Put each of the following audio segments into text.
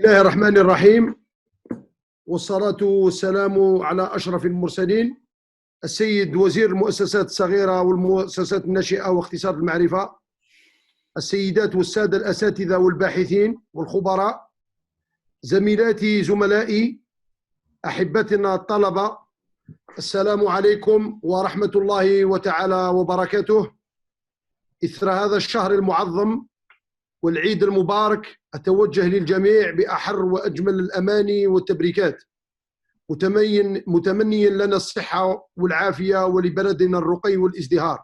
الله الرحمن الرحيم، والصلاة والسلام على أشرف المرسلين السيد وزير المؤسسات الصغيرة والمؤسسات الناشئة واختصاص المعرفة، السيدات والسادة الأساتذة والباحثين والخبراء، زميلاتي زملائي أحبتنا الطلبة، السلام عليكم ورحمة الله وتعالى وبركاته. إثر هذا الشهر المعظم والعيد المبارك أتوجه للجميع بأحر وأجمل الأماني والتبريكات، متمنيا لنا الصحة والعافية ولبلدنا الرقي والازدهار.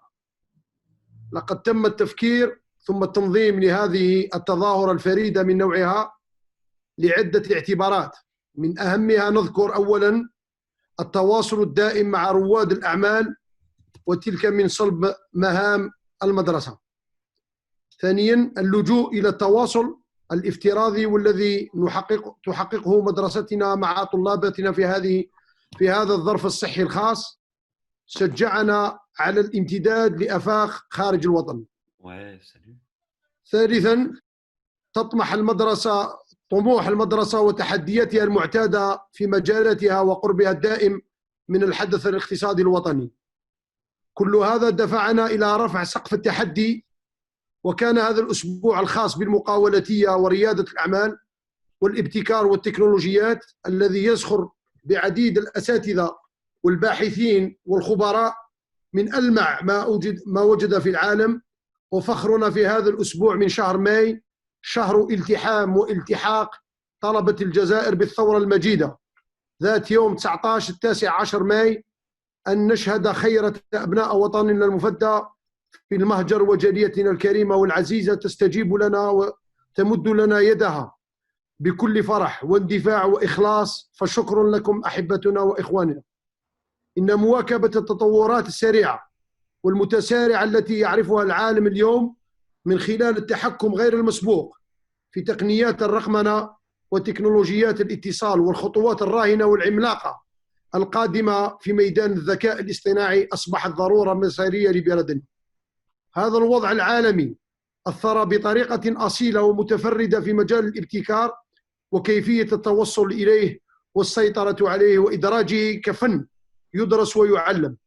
لقد تم التفكير ثم التنظيم لهذه التظاهرة الفريدة من نوعها لعدة اعتبارات، من أهمها نذكر أولا التواصل الدائم مع رواد الأعمال، وتلك من صلب مهام المدرسة. ثانيا اللجوء إلى التواصل الافتراضي والذي تحققه مدرستنا مع طلاباتنا في هذا الظرف الصحي الخاص، شجعنا على الامتداد لآفاق خارج الوطن. ثالثا طموح المدرسة وتحدياتها المعتادة في مجالاتها وقربها الدائم من الحدث الاقتصادي الوطني. كل هذا دفعنا إلى رفع سقف التحدي، وكان هذا الأسبوع الخاص بالمقاولاتية وريادة الأعمال والابتكار والتكنولوجيات الذي يزخر بعديد الأساتذة والباحثين والخبراء من ألمع ما وجد في العالم. وفخرنا في هذا الأسبوع من شهر ماي، شهر التحام والتحاق طلبة الجزائر بالثورة المجيدة، ذات يوم 19 ماي، أن نشهد خيرة أبناء وطننا المفدى في المهجر وجاليتنا الكريمة والعزيزة تستجيب لنا وتمد لنا يدها بكل فرح واندفاع وإخلاص، فشكر لكم أحبتنا وإخواننا. إن مواكبة التطورات السريعة والمتسارعة التي يعرفها العالم اليوم من خلال التحكم غير المسبوق في تقنيات الرقمنة وتكنولوجيات الاتصال والخطوات الراهنة والعملاقة القادمة في ميدان الذكاء الاصطناعي أصبحت ضرورة مصيرية لبلدنا. هذا الوضع العالمي أثر بطريقة أصيلة ومتفردة في مجال الابتكار وكيفية التوصل إليه والسيطرة عليه وإدراجه كفن يدرس ويعلم.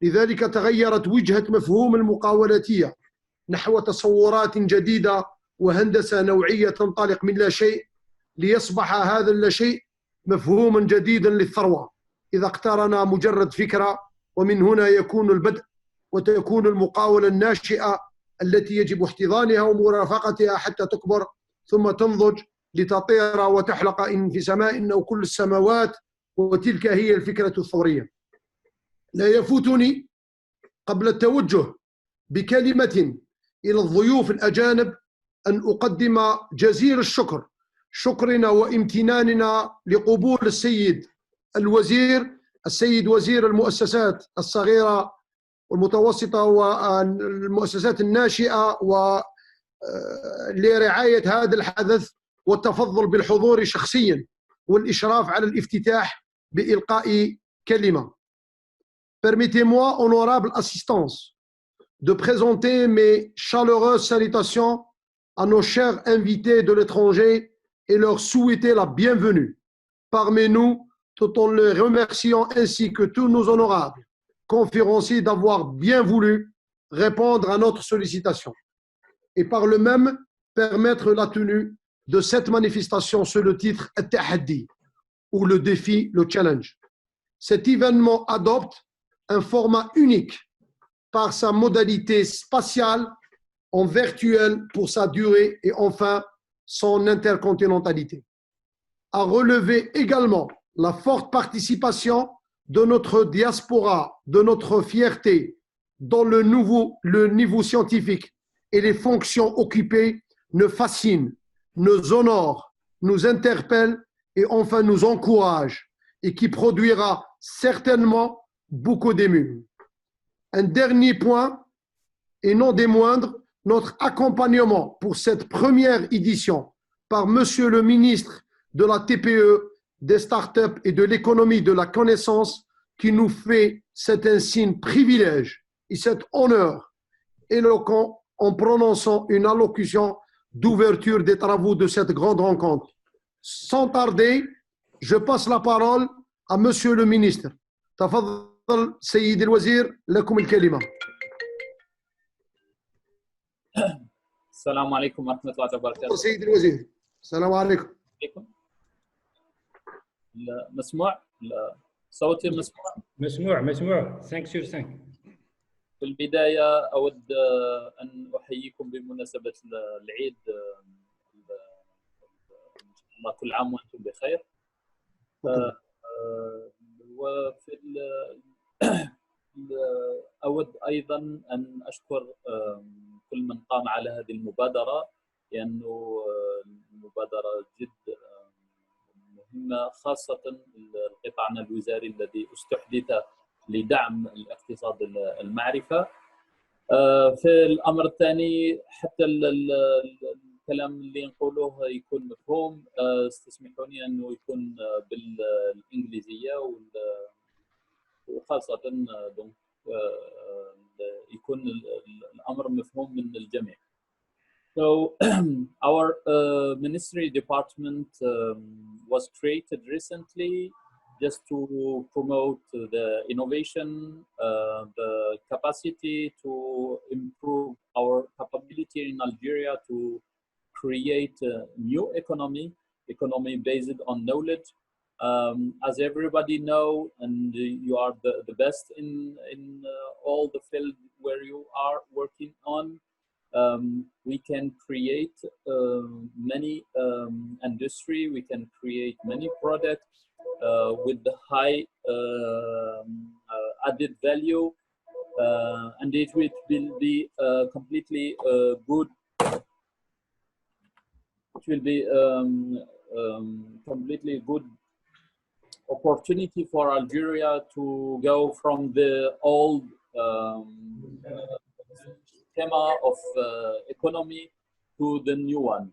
لذلك تغيرت وجهة مفهوم المقاولاتية نحو تصورات جديدة وهندسة نوعية تنطلق من لا شيء ليصبح هذا اللا شيء مفهوما جديدا للثروة إذا اقترن مجرد فكرة، ومن هنا يكون البدء وتكون المقاولة الناشئة التي يجب احتضانها ومرافقتها حتى تكبر ثم تنضج لتطير وتحلق إن في سماء أو كل السماوات، وتلك هي الفكرة الثورية. لا يفوتني قبل التوجه بكلمة إلى الضيوف الأجانب أن أقدم جزيل الشكر، شكرنا وامتناننا لقبول السيد وزير المؤسسات الصغيرة والمتوسطة والمؤسسات الناشئة لرعاية هذا الحدث والتفضل بالحضور شخصيا والإشراف على الافتتاح بإلقاء كلمة. Permettez-moi, honorable assistance, de présenter mes chaleureuses salutations à nos chers invités de l'étranger et leur souhaiter la bienvenue parmi nous, tout en les remerciant ainsi que tous nos honorables conférenciers d'avoir bien voulu répondre à notre sollicitation et par le même permettre la tenue de cette manifestation sous le titre At-Tahaddi, ou le défi, le challenge. Cet événement adopte un format unique par sa modalité spatiale en virtuel pour sa durée et enfin son intercontinentalité. À relever également la forte participation de notre diaspora, de notre fierté dans le niveau scientifique et les fonctions occupées nous fascinent, nous honorent, nous interpellent et enfin nous encouragent et qui produira certainement beaucoup d'ému. Un dernier point, et non des moindres, notre accompagnement pour cette première édition par Monsieur le ministre de la TPE, des startups et de l'économie de la connaissance qui nous fait cet insigne privilège et cet honneur éloquent en prononçant une allocution d'ouverture des travaux de cette grande rencontre. sans tarder, je passe la parole à Monsieur le ministre. تفضل سيد الوزير لكم الكلمة. السلام عليكم ورحمة الله وبركاته. سيد الوزير السلام عليكم. مسموع؟ صوتي مسموع؟ مسموع 5 sur 5. في البداية أود أن أحييكم بمناسبة العيد، كل عام وأنتم بخير. وفي أود أيضا أن أشكر كل من قام على هذه المبادرة، لأنه المبادرة جد مهمة، خاصة قطاعنا الوزاري الذي استحدث لدعم الاقتصاد المعرفة. في الأمر الثاني، حتى الكلام اللي نقوله يكون مفهوم، استسمحوني أنه يكون بالإنجليزية وخاصة يكون الأمر مفهوم من الجميع. So our ministry department was created recently just to promote the innovation, the capacity to improve our capability in Algeria to create a new economy based on knowledge. As everybody know, and you are the best in all the field where you are working on, we can create many industry, we can create many products with the high added value, and it will be completely good. It will be completely good opportunity for Algeria to go from the old schema of economy to the new one.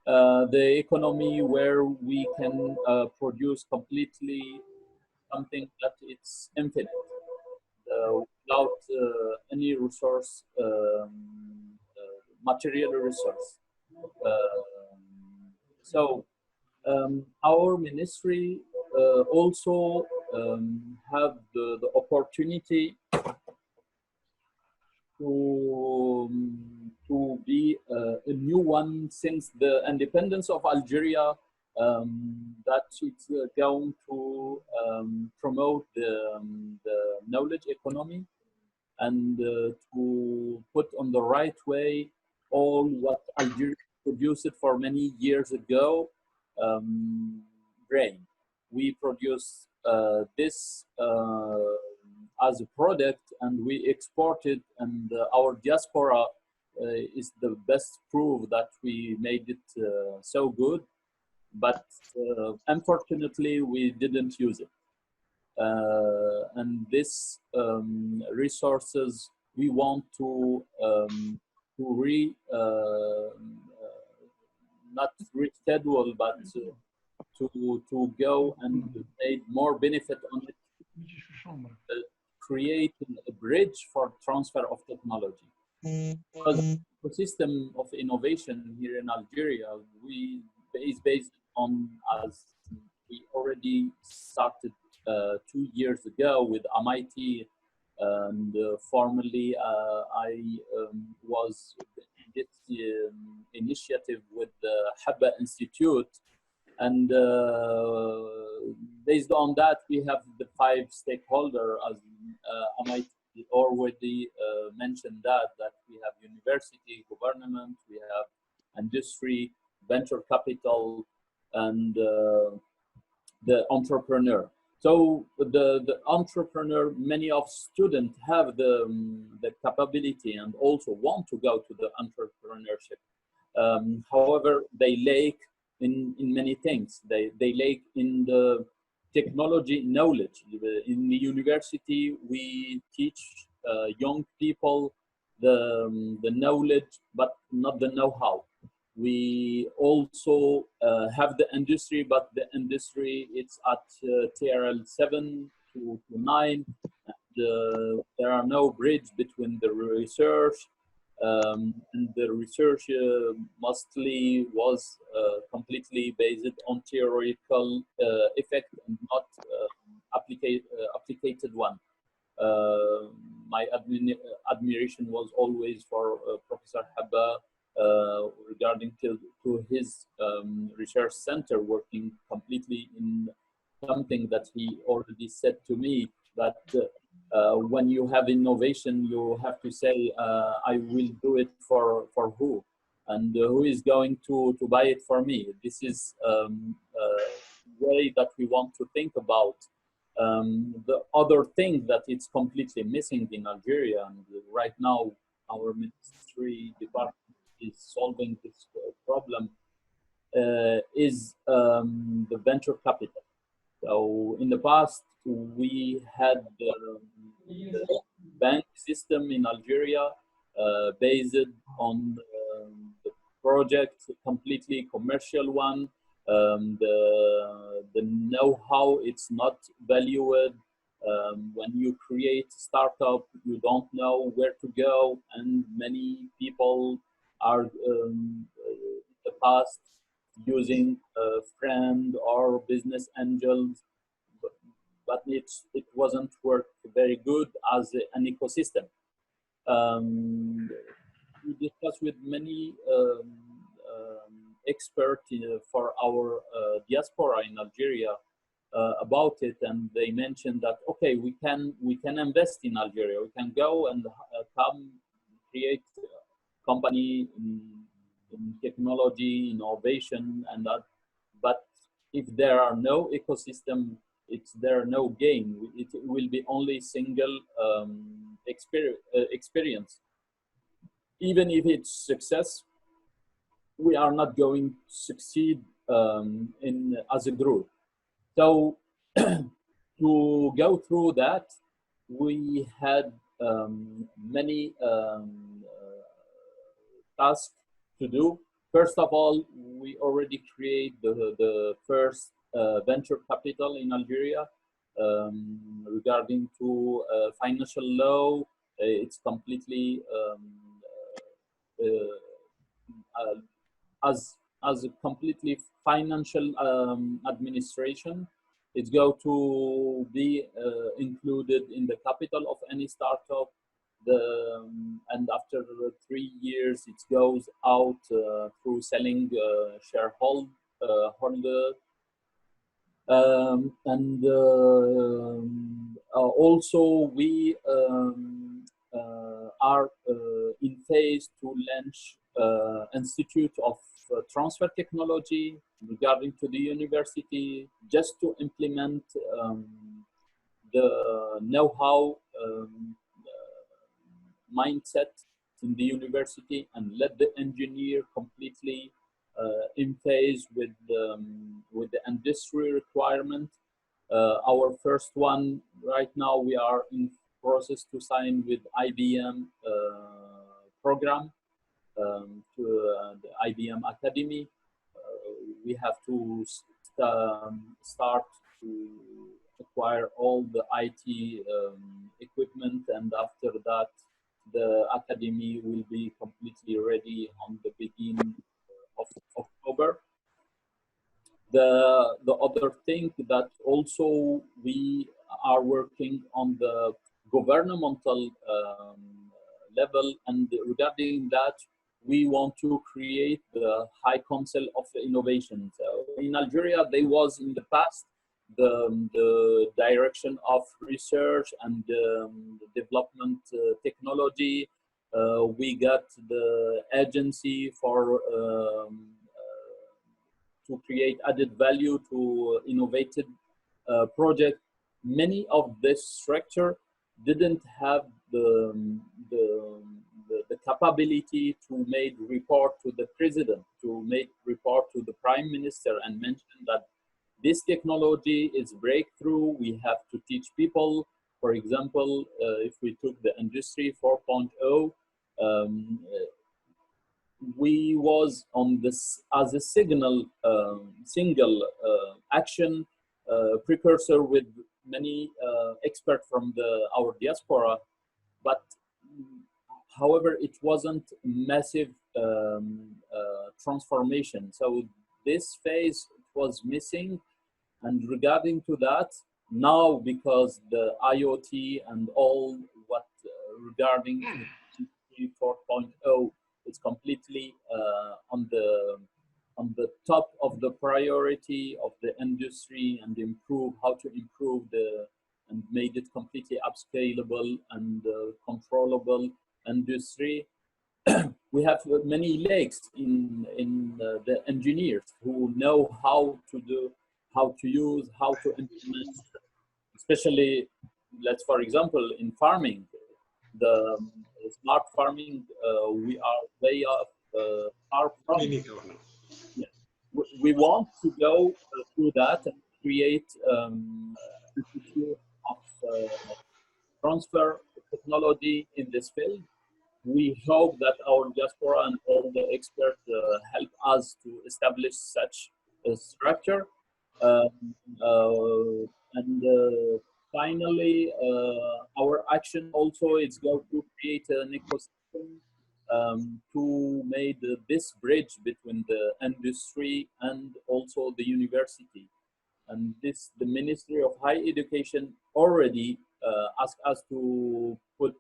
The economy where we can produce completely something that it's infinite, without any resource, material resource. Our ministry also have the opportunity to be a new one since the independence of Algeria, that it's going to promote the knowledge economy and to put on the right way all what Algeria produced for many years ago, grain. We produce this as a product and we export it, and our diaspora is the best proof that we made it so good, but unfortunately we didn't use it. And this resources we want to not reschedule, but to go and make more benefit on it, creating a bridge for transfer of technology. Because the system of innovation here in Algeria, is based on, as we already started 2 years ago with MIT, and formerly I was in this initiative with the Habba Institute. And based on that, we have the 5 stakeholders, as MIT already mentioned that we have university, government, we have industry, venture capital, and the entrepreneur. So the entrepreneur, many of students have the capability and also want to go to the entrepreneurship. However, they lack in many things. They lack in the technology knowledge. In the university, we teach young people the knowledge, but not the know-how. We also have the industry, but the industry it's at TRL 7 to 9. And, there are no bridge between the research And the research mostly was completely based on theoretical effect and not applicated one. My admiration was always for Professor Habba regarding to his research center, working completely in something that he already said to me, that when you have innovation, you have to say, I will do it for who? And who is going to buy it for me? This is a way that we want to think about. The other thing that it's completely missing in Algeria, and right now our ministry department is solving this problem, is the venture capital. So in the past, we had the bank system in Algeria based on the project, completely commercial one. The know-how, it's not valued. When you create a startup, you don't know where to go, and many people are in the past using a friend or business angels, but it wasn't work very good as an ecosystem. We discussed with many experts for our diaspora in Algeria about it, and they mentioned that okay, we can invest in Algeria. We can go and come create a company in technology, innovation, and that. But if there are no ecosystem, there no gain. It will be only single experience. Even if it's success, we are not going to succeed as a group. So to go through that, we had many tasks to do. First of all, we already created the first venture capital in Algeria. Regarding to financial law, it's completely as a completely financial administration. It's going to be included in the capital of any startup. And after 3 years, it goes out through selling shareholder. Also, we are in phase to launch Institute of Transfer Technology regarding to the university, just to implement the know-how mindset in the university and let the engineer completely in phase with the industry requirement. Our first one right now, we are in process to sign with IBM program to the IBM Academy. We have to start to acquire all the IT equipment, and after that, the academy will be completely ready on the beginning of October. The other thing that also we are working on the governmental level, and regarding that, we want to create the High Council of Innovation. So in Algeria, there was in the past the direction of research and development technology. We got the agency for to create added value to innovative project. Many of this structure didn't have the capability to make report to the president, to make report to the prime minister, and mention that this technology is breakthrough. We have to teach people. For example, if we took the Industry 4.0, we was on this as a single action precursor with many experts from our diaspora. But however, it wasn't massive transformation. So this phase was missing. And regarding to that, now because the IoT and all what regarding 4.0, it's completely on the top of the priority of the industry, and how to improve and made it completely upscalable and controllable industry. We have many lakes in the engineers who know how to do, how to use, how to implement, especially, for example, in farming, the smart farming, we are way far from. Yeah. We want to go through that and create institute of transfer technology in this field. We hope that our diaspora and all the experts help us to establish such a structure. Finally, our action also is going to create an ecosystem to make this bridge between the industry and also the university. And this, the Ministry of Higher Education already asked us to put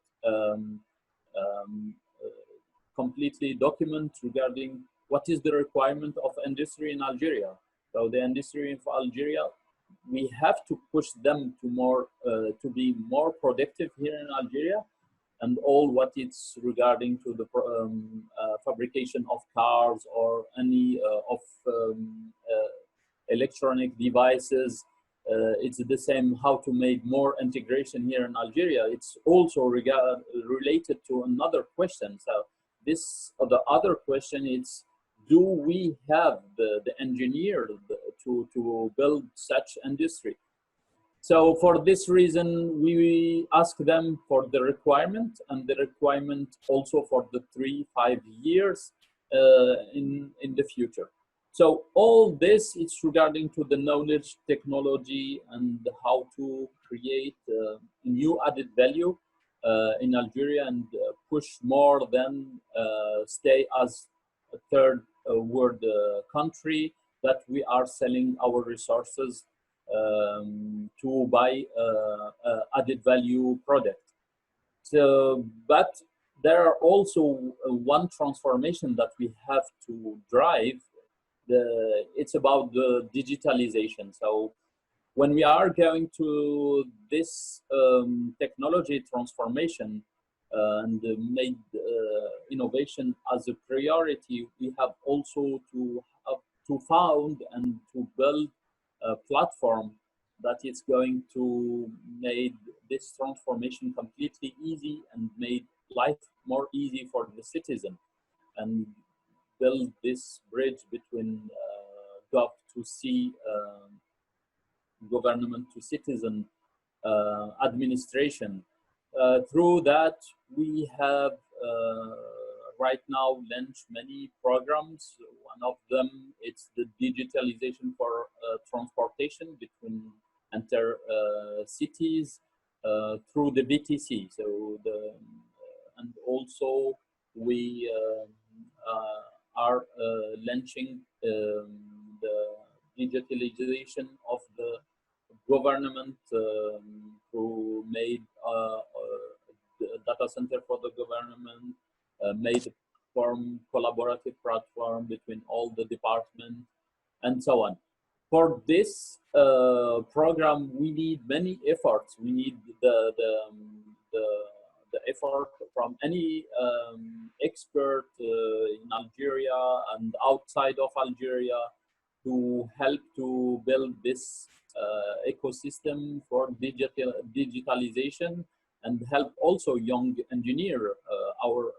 completely document regarding what is the requirement of industry in Algeria. So the industry in Algeria, we have to push them to more to be more productive here in Algeria, and all what it's regarding to the fabrication of cars or any of electronic devices. It's the same, how to make more integration here in Algeria. It's also related to another question. So this, the other question is, do we have the engineer to build such industry? So for this reason, we ask them for the requirement, and the requirement also for the 3-5 years in the future. So all this is regarding to the knowledge, technology, and how to create new added value in Algeria, and push more than stay as a third world country that we are selling our resources to buy added value product. So, but there are also one transformation that we have to drive. It's about the digitalization. So when we are going to this technology transformation and made innovation as a priority, we have also to found and to build a platform that is going to make this transformation completely easy and make life more easy for the citizen, and build this bridge between gov to C, government to citizen administration. Through that, we have right now launched many programs. One of them, it's the digitalization for transportation between cities through the BTC. So and also we are launching the digitalization of the government who made data center for the government, made collaborative platform between all the departments, and so on. For this program, we need many efforts. We need the effort from any expert in Algeria and outside of Algeria to help to build this ecosystem for digitalization, and help also young engineer, our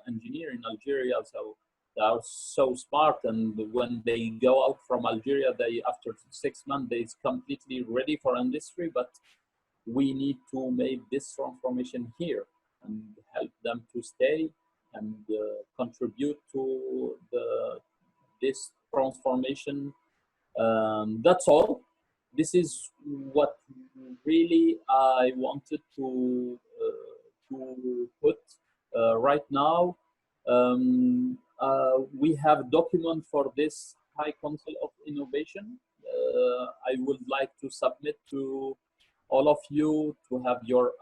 engineer in Algeria. So they are so smart, and when they go out from Algeria, they after 6 months they is completely ready for industry. But we need to make this transformation here and help them to stay and contribute to this transformation. That's all. This is what really I wanted to put right now, we have document for this High Council of Innovation. I would like to submit to all of you to have your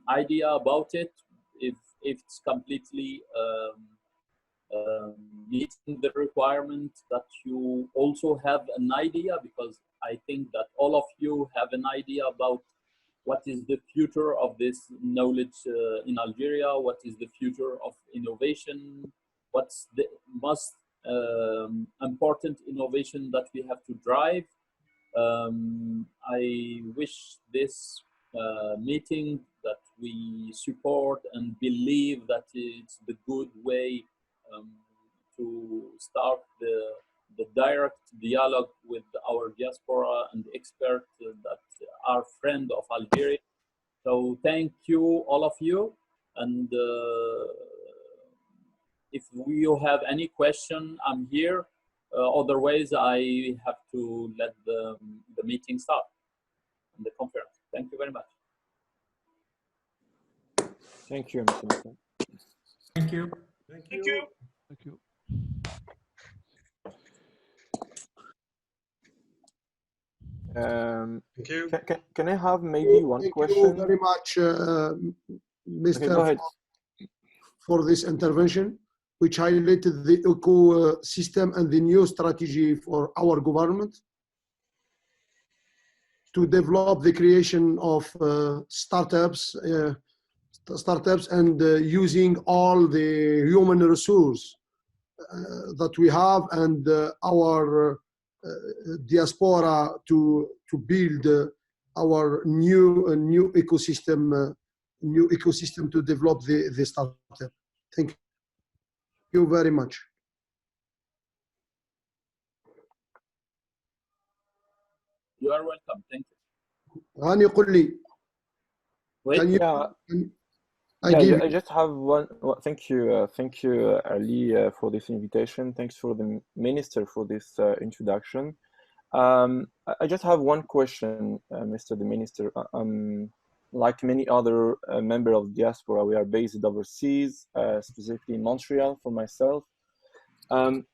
idea about it, if it's completely meeting the requirement, that you also have an idea, because I think that all of you have an idea about what is the future of this knowledge in Algeria, what is the future of innovation, what's the most important innovation that we have to drive. I wish this meeting that we support and believe that it's the good way to start the direct dialogue with our diaspora and experts that are friends of Algeria. So thank you, all of you. And if you have any question, I'm here. Otherwise, I have to let the meeting start and the conference. Thank you very much. Thank you, Mr. Moussa. Thank you. Thank you. Thank you. Thank you. Can I have maybe one Thank question? you very much, Okay, go ahead. for this intervention, which highlighted the ecosystem and the new strategy for our government to develop the creation of startups and using all the human resource that we have and our diaspora to build our new ecosystem to develop the startup. Thank you very much. You are welcome. Thank you. Hani قل لي. Wait. Can you? Yeah. I just have one. Well, thank you, Ali, for this invitation. Thanks for the minister for this introduction. I just have one question, Mr. the Minister. Like many other members of diaspora, we are based overseas, specifically in Montreal. For myself, I'm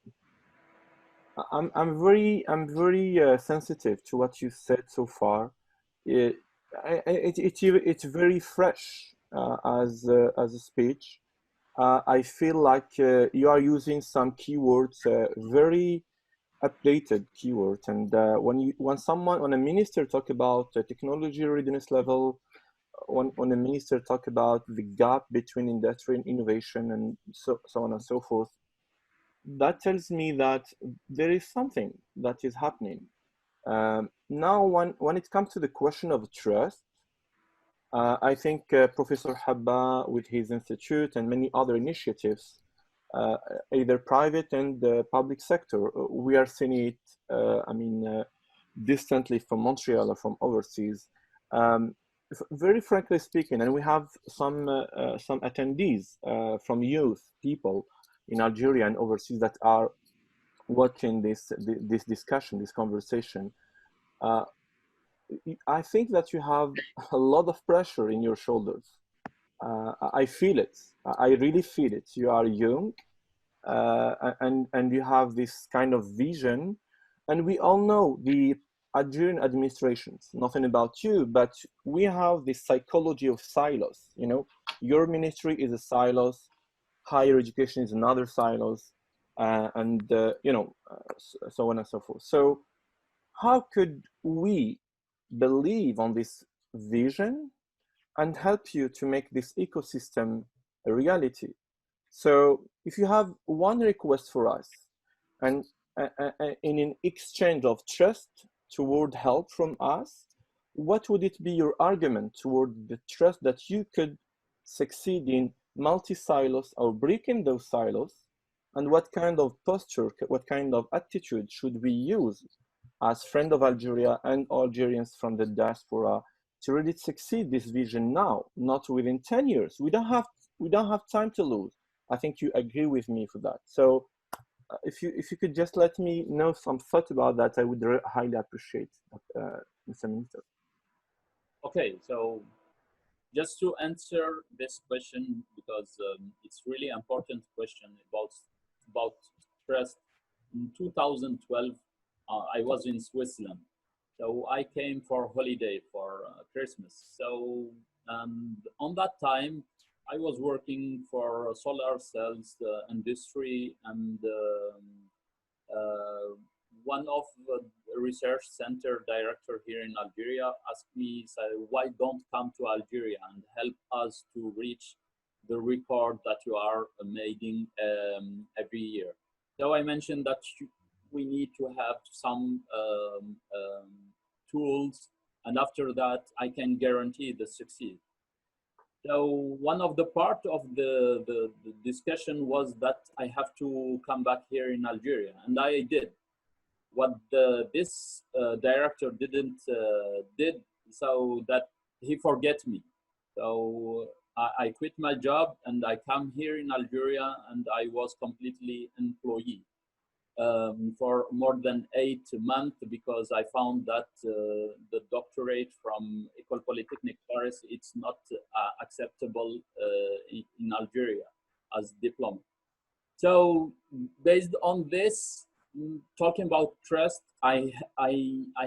very sensitive to what you said so far. It's very fresh as a speech. I feel like you are using some keywords, very updated keywords, and when a minister talk about technology readiness level, when a minister talk about the gap between industry and innovation, and so on and so forth, that tells me that there is something that is happening. Now, when it comes to the question of trust, I think Professor Habba, with his institute and many other initiatives, either private and public sector, we are seeing it, distantly from Montreal or from overseas. Very frankly speaking, and we have some attendees from youth people in Algeria and overseas that are watching this discussion, this conversation. I think that you have a lot of pressure in your shoulders. I feel it. I really feel it. You are young, and you have this kind of vision. And we all know the Algerian administrations, nothing about you, but we have this psychology of silos. You know, your ministry is a silos, higher education is another silos, and so on and so forth. So how could we believe on this vision and help you to make this ecosystem a reality? So if you have one request for us, and in an exchange of trust toward help from us, what would it be your argument toward the trust that you could succeed in multi-silos or breaking those silos? And what kind of posture, what kind of attitude should we use as friend of Algeria and Algerians from the diaspora to really succeed this vision now, not within 10 years? We don't have time to lose. I think you agree with me for that. So if you could just let me know some thought about that, I would highly appreciate that, Mr. Minister. Okay, so just to answer this question, because it's really important question about trust. In 2012, I was in Switzerland, so I came for holiday for Christmas. So on that time, I was working for solar cells industry, and one of the research center director here in Algeria asked me, so why don't come to Algeria and help us to reach the record that you are making every year? So I mentioned that we need to have some tools, and after that I can guarantee the succeed. So one of the part of the discussion was that I have to come back here in Algeria, and I did. What this director didn't did, so that he forget me. So I quit my job and I come here in Algeria, and I was completely employee for more than 8 months, because I found that the doctorate from École Polytechnique Paris, it's not acceptable in Algeria as diploma. So based on this, talking about trust, I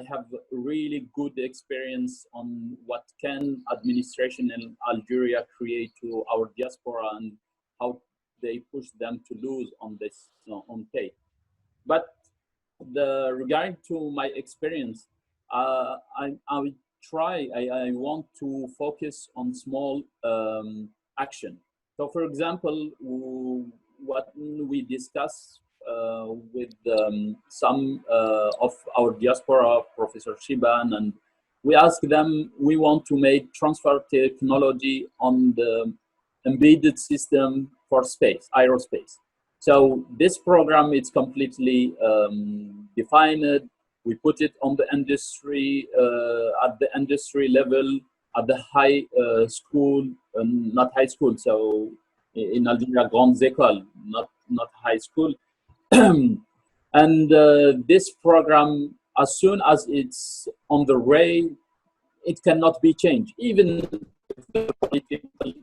have really good experience on what can administration in Algeria create to our diaspora, and how they push them to lose on this on pay. But regarding to my experience, I want to focus on small action. So for example, what we discussed with some of our diaspora, Professor Shiban, and we asked them, we want to make transfer technology on the embedded system for space, aerospace. So this program is completely defined. We put it on the industry, at the industry level, at the high school, not high school, so in Algeria, grandes écoles, not high school. And this program, as soon as it's on the way, it cannot be changed. Even if the political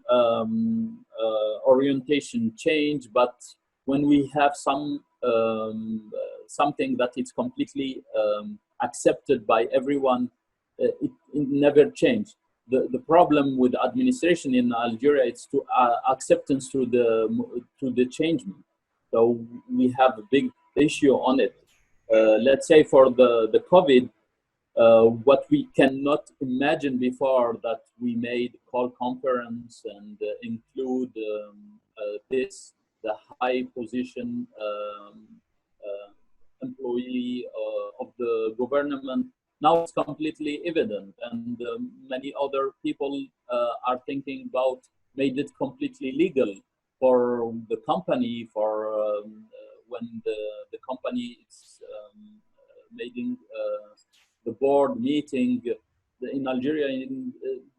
orientation change, but when we have some something that is completely accepted by everyone, it never changed. The problem with administration in Algeria is to acceptance to the change. So we have a big issue on it. Let's say for the COVID, what we cannot imagine before, that we made call conference and include the high position employee of the government. Now it's completely evident, and many other people are thinking about made it completely legal for the company, for when the company is making the board meeting in Algeria.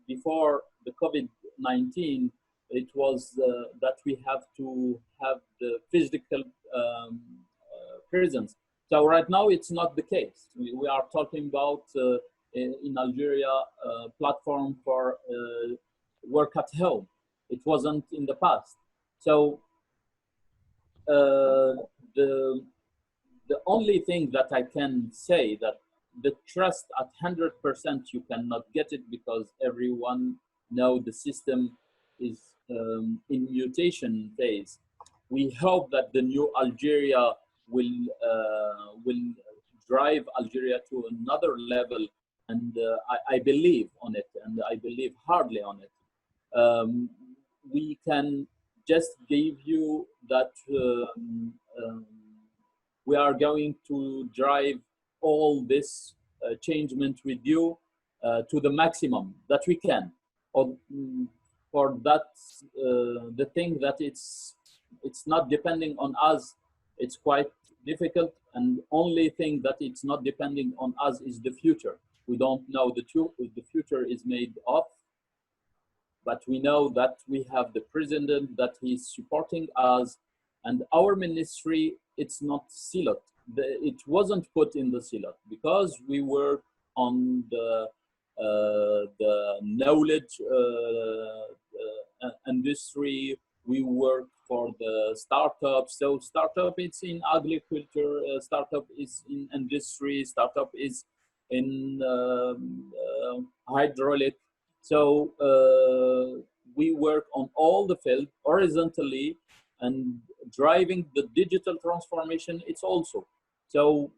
Before the COVID-19, it was that we have to have the physical presence. So right now it's not the case. We are talking about in Algeria platform for work at home. It wasn't in the past. So the only thing that I can say, that the trust at 100%, you cannot get it, because everyone know the system is in mutation phase. We hope that the new Algeria will drive Algeria to another level, and I believe on it, and I believe hardly on it. We can just give you that we are going to drive all this changement with you to the maximum that we can. For that, the thing that it's not depending on us, it's quite difficult, and only thing that it's not depending on us is the future. We don't know the future is made of, but we know that we have the president that he's supporting us, and our ministry, it's not siloed. It wasn't put in the silot, because we were on the the knowledge industry. We work for the startup. So startup it's in agriculture, startup is in industry, startup is in hydraulic. So we work on all the field horizontally, and driving the digital transformation it's also. So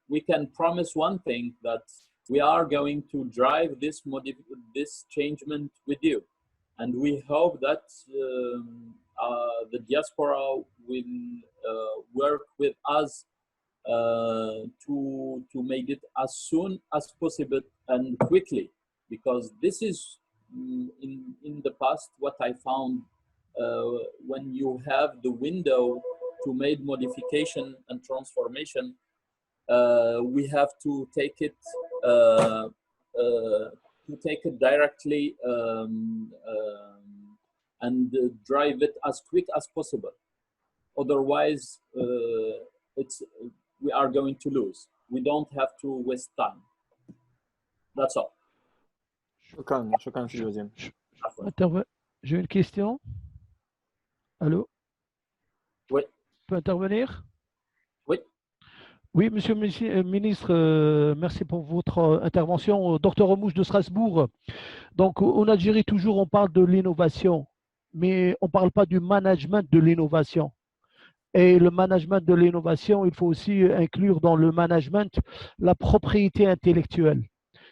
we can promise one thing, that we are going to drive this changement with you. And we hope that the diaspora will work with us to make it as soon as possible and quickly, because this is in the past what I found when you have the window to make modification and transformation, we have to take it directly and drive it as quick as possible. Otherwise, we are going to lose. We don't have to waste time. That's all. شكرا سيدي وزيم. J'ai une question. Allô? Oui. Peut intervenir? Oui. Oui, monsieur le ministre, merci pour votre intervention. Docteur Remouche de Strasbourg. Donc, en Algérie, toujours, on parle de l'innovation, mais on ne parle pas du management de l'innovation. Et le management de l'innovation, il faut aussi inclure dans le management la propriété intellectuelle.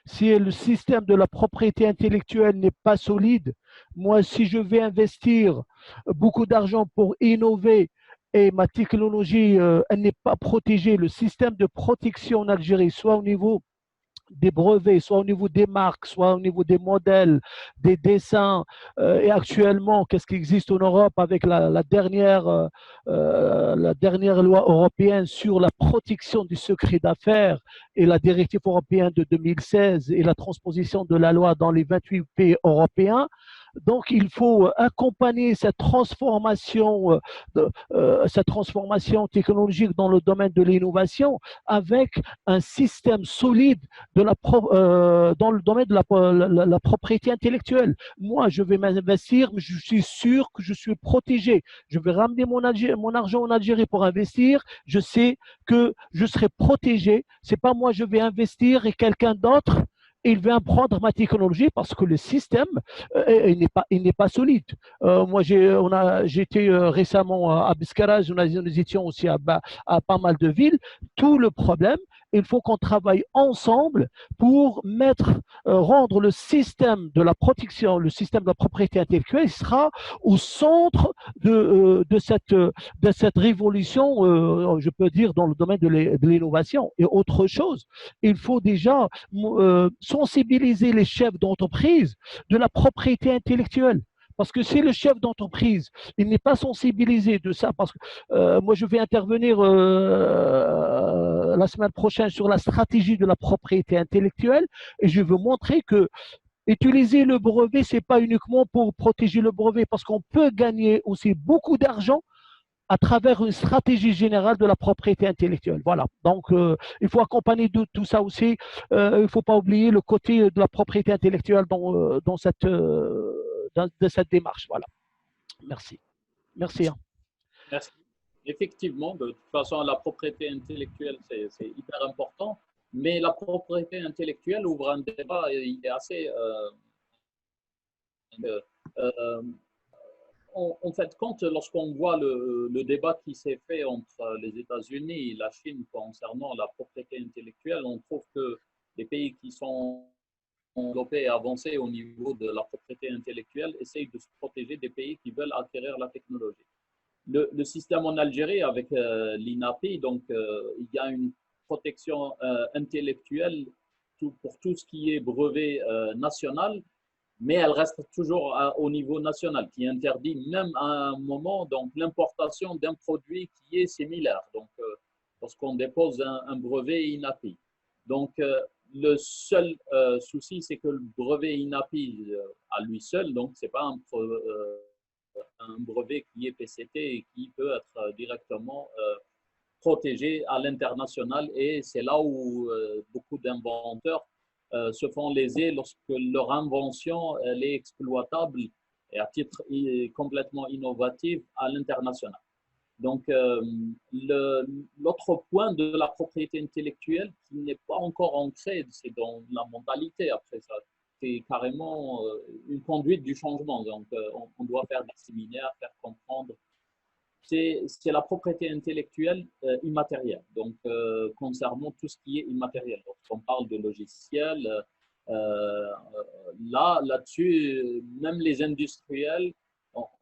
Si le système de la propriété intellectuelle n'est pas solide, moi, si je vais investir beaucoup d'argent pour innover et ma technologie elle n'est pas protégée, le système de protection en Algérie, soit au niveau des brevets, soit au niveau des marques, soit au niveau des modèles, des dessins, et actuellement, qu'est-ce qui existe en Europe avec la dernière loi européenne sur la protection du secret d'affaires et la directive européenne de 2016 et la transposition de la loi dans les 28 pays européens. Donc, il faut accompagner cette transformation technologique dans le domaine de l'innovation avec un système solide dans le domaine de la propriété intellectuelle. Moi, je vais m'investir, mais je suis sûr que je suis protégé. Je vais ramener mon argent en Algérie pour investir. Je sais que je serai protégé. C'est pas moi, je vais investir et quelqu'un d'autre il vient prendre ma technologie parce que le système il n'est pas solide. Moi, j'étais récemment à Biscaraj, nous étions aussi à pas mal de villes. Tout le problème, il faut qu'on travaille ensemble pour rendre le système de la protection, le système de la propriété intellectuelle sera au centre de cette révolution, je peux dire, dans le domaine de l'innovation. Et autre chose, il faut déjà sensibiliser les chefs d'entreprise de la propriété intellectuelle. Parce que si le chef d'entreprise il n'est pas sensibilisé de ça, parce que moi je vais intervenir la semaine prochaine sur la stratégie de la propriété intellectuelle et je veux montrer que utiliser le brevet, ce n'est pas uniquement pour protéger le brevet, parce qu'on peut gagner aussi beaucoup d'argent à travers une stratégie générale de la propriété intellectuelle. Voilà. Donc, il faut accompagner tout ça aussi. Il ne faut pas oublier le côté de la propriété intellectuelle dans cette démarche. Voilà. Merci. Merci. Merci. Effectivement, de toute façon, la propriété intellectuelle, c'est hyper important. Mais la propriété intellectuelle ouvre un débat, il est assez... en fait, lorsqu'on voit le débat qui s'est fait entre les États-Unis et la Chine concernant la propriété intellectuelle, on trouve que les pays qui sont développés et avancés au niveau de la propriété intellectuelle essayent de se protéger des pays qui veulent acquérir la technologie. Le système en Algérie avec l'INAPI, donc il y a une protection intellectuelle pour tout ce qui est brevet national, mais elle reste toujours au niveau national, qui interdit même à un moment donc l'importation d'un produit qui est similaire. Donc, lorsqu'on dépose un brevet INAPI. Donc, le seul souci, c'est que le brevet INAPI à lui seul, donc c'est pas un brevet qui est PCT et qui peut être directement protégé à l'international. Et c'est là où beaucoup d'inventeurs se font léser lorsque leur invention elle est exploitable et à titre complètement innovatif à l'international. Donc, l'autre point de la propriété intellectuelle qui n'est pas encore ancré, c'est dans la mentalité après ça. C'est carrément une conduite du changement. Donc, on doit faire des séminaires, faire comprendre. C'est la propriété intellectuelle immatérielle, donc concernant tout ce qui est immatériel. Lorsqu'on parle de logiciels, là-dessus, même les industriels,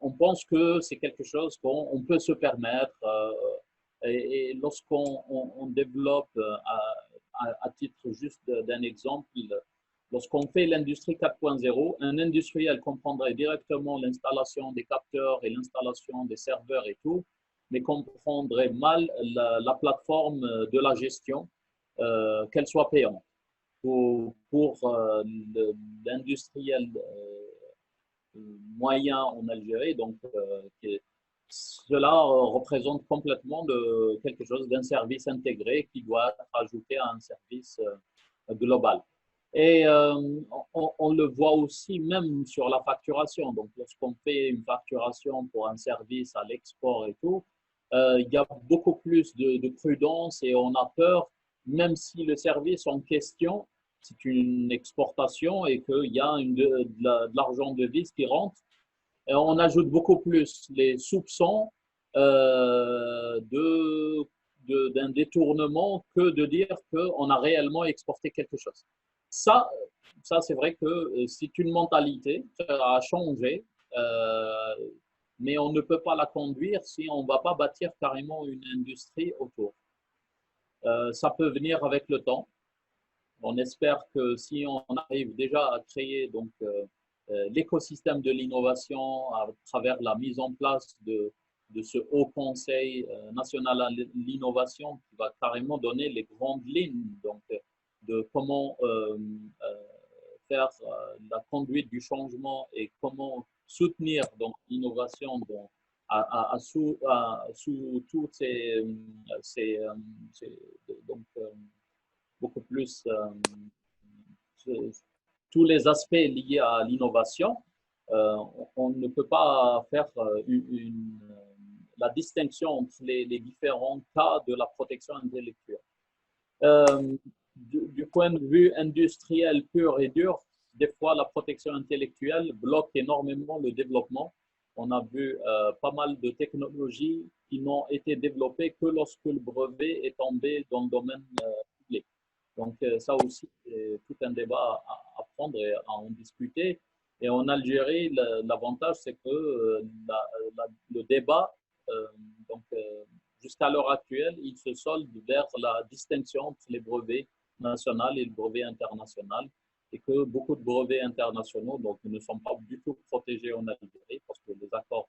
on pense que c'est quelque chose qu'on peut se permettre. Et lorsqu'on développe, à titre juste d'un exemple, lorsqu'on fait l'industrie 4.0, un industriel comprendrait directement l'installation des capteurs et l'installation des serveurs et tout, mais comprendrait mal la plateforme de la gestion, qu'elle soit payante. Pour l'industriel moyen en Algérie, donc cela représente complètement quelque chose d'un service intégré qui doit être ajouté à un service global. Et on le voit aussi même sur la facturation. Donc, lorsqu'on fait une facturation pour un service à l'export et tout, il y a beaucoup plus de prudence et on a peur, même si le service en question, c'est une exportation et qu'il y a de l'argent de devise qui rentre, et on ajoute beaucoup plus les soupçons d'un détournement que de dire qu'on a réellement exporté quelque chose. Ça c'est vrai que c'est une mentalité à changer, mais on ne peut pas la conduire si on ne va pas bâtir carrément une industrie autour. Ça peut venir avec le temps. On espère que si on arrive déjà à créer donc, l'écosystème de l'innovation à travers la mise en place de ce Haut Conseil national à l'innovation qui va carrément donner les grandes lignes donc, de comment faire la conduite du changement et comment soutenir l'innovation sous tous beaucoup plus tous les aspects liés à l'innovation. On ne peut pas faire la distinction entre les différents cas de la protection intellectuelle. Du point de vue industriel pur et dur, des fois la protection intellectuelle bloque énormément le développement. On a vu pas mal de technologies qui n'ont été développées que lorsque le brevet est tombé dans le domaine public. Donc ça aussi, c'est tout un débat à prendre et à en discuter. Et en Algérie, l'avantage, c'est que le débat, jusqu'à l'heure actuelle, il se solde vers la distinction entre les brevets nationaux et le brevet international, et que beaucoup de brevets internationaux donc, ne sont pas du tout protégés en Algérie parce que les accords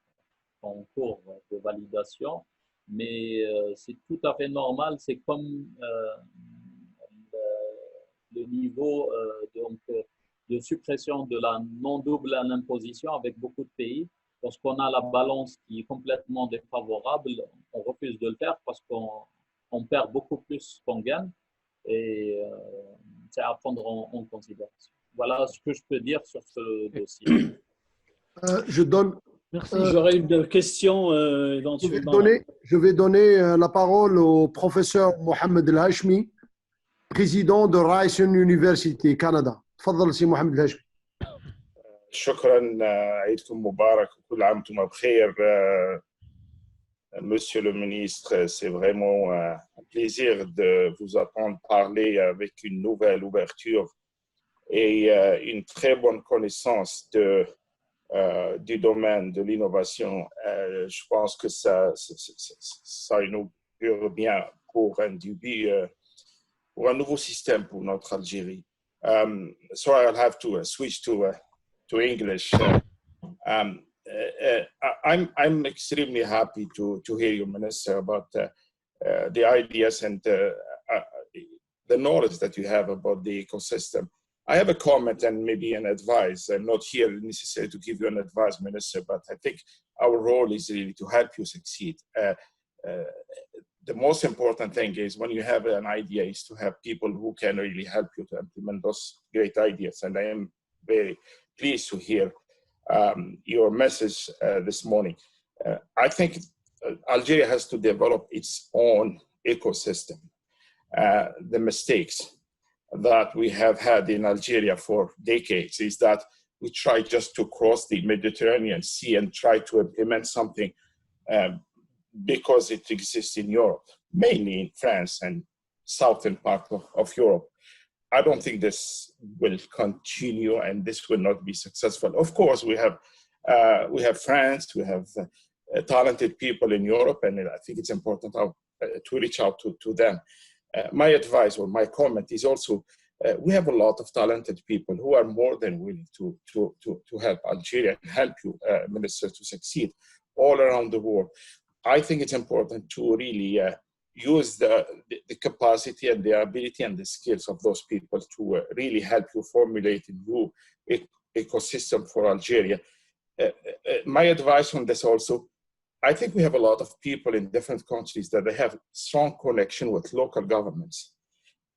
sont en cours de validation. Mais c'est tout à fait normal, c'est comme le niveau de suppression de la non-double imposition avec beaucoup de pays. Lorsqu'on a la balance qui est complètement défavorable, on refuse de le faire parce qu'on perd beaucoup plus qu'on gagne. Et c'est à prendre en considération. Voilà ce que je peux dire sur ce dossier. J'aurais une question éventuellement. Je vais donner la parole au professeur Mohamed El Hashmi, président de Ryerson University, Canada. تفضل سي محمد الهاشمي. شكرا عيدكم مبارك وكل عام وانتم بخير. Monsieur le ministre, c'est vraiment un plaisir de vous entendre parler avec une nouvelle ouverture et une très bonne connaissance du domaine de l'innovation. Je pense que ça inaugure bien pour un début, pour un nouveau système pour notre Algérie. So I'll have to switch to English. I'm extremely happy to hear you, Minister, about the ideas and the knowledge that you have about the ecosystem. I have a comment and maybe an advice. I'm not here necessarily to give you an advice, Minister, but I think our role is really to help you succeed. the most important thing is when you have an idea is to have people who can really help you to implement those great ideas. And I am very pleased to hear your message this morning. I think Algeria has to develop its own ecosystem. The mistakes that we have had in Algeria for decades is that we try just to cross the Mediterranean Sea and try to implement something because it exists in Europe, mainly in France and southern part of Europe. I don't think this will continue and this will not be successful. Of course, we have France, we have talented people in Europe, and I think it's important to reach out to them. My advice or my comment is also, we have a lot of talented people who are more than willing to help Algeria and help you, Minister, to succeed all around the world. I think it's important to really use the capacity and the ability and the skills of those people to really help you formulate a new ecosystem for Algeria. My advice on this also, I think we have a lot of people in different countries that they have strong connection with local governments.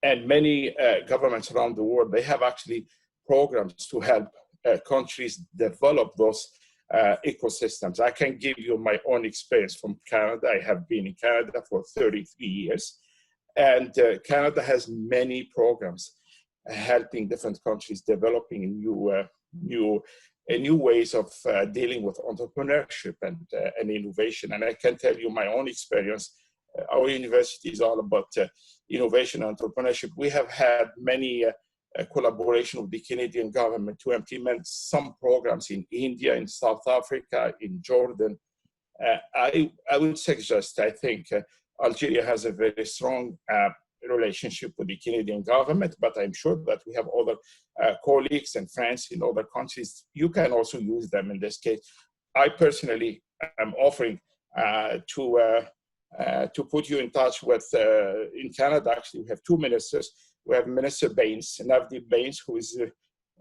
And many governments around the world, they have actually programs to help countries develop those ecosystems. I can give you my own experience from Canada. I have been in Canada for 33 years. And Canada has many programs helping different countries developing new ways of dealing with entrepreneurship and innovation. And I can tell you my own experience. Our university is all about innovation and entrepreneurship. We have had many collaboration with the Canadian government to implement some programs in India, in South Africa, in Jordan. I would suggest, I think Algeria has a very strong relationship with the Canadian government, but I'm sure that we have other colleagues and friends in other countries. You can also use them in this case. I personally am offering to put you in touch with, in Canada, actually, we have two ministers. We have Minister Baines, Navdeep Baines, who is the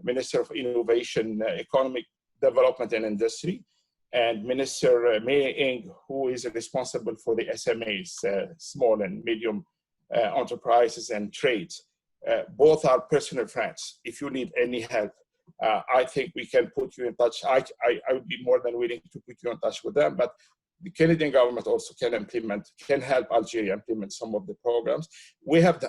Minister of Innovation, Economic Development and Industry, and Minister Mei Eng, who is responsible for the SMEs, small and medium enterprises and trades. Both are personal friends. If you need any help, I think we can put you in touch. I would be more than willing to put you in touch with them, but the Canadian government also can help Algeria implement some of the programs. We have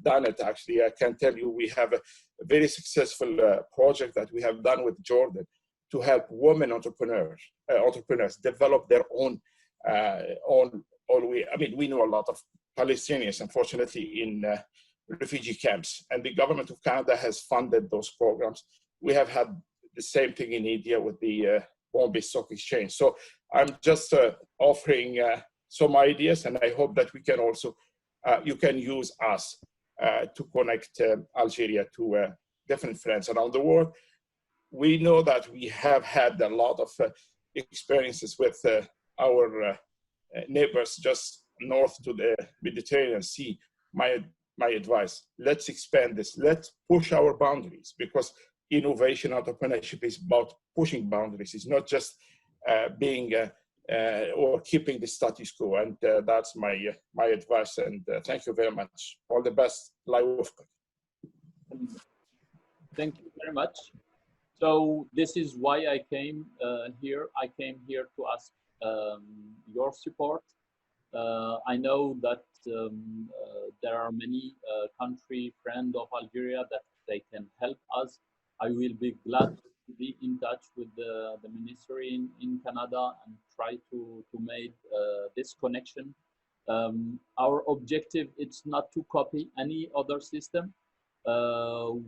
done it, actually. I can tell you we have a very successful project that we have done with Jordan to help women entrepreneurs develop their own way. I mean, we know a lot of Palestinians, unfortunately, in refugee camps, and the government of Canada has funded those programs. We have had the same thing in India with the Bombay Stock Exchange. So I'm just offering some ideas, and I hope that we can also, you can use us to connect Algeria to different friends around the world. We know that we have had a lot of experiences with our neighbors just north to the Mediterranean Sea. My advice, let's expand this. Let's push our boundaries, because innovation entrepreneurship is about pushing boundaries. It's not just being or keeping the status quo. And that's my advice. And thank you very much. All the best. Thank you very much. So this is why I came here. I came here to ask your support. I know that there are many country friends of Algeria that they can help us. I will be glad to be in touch with the ministry in Canada and try to make this connection. Our objective is not to copy any other system.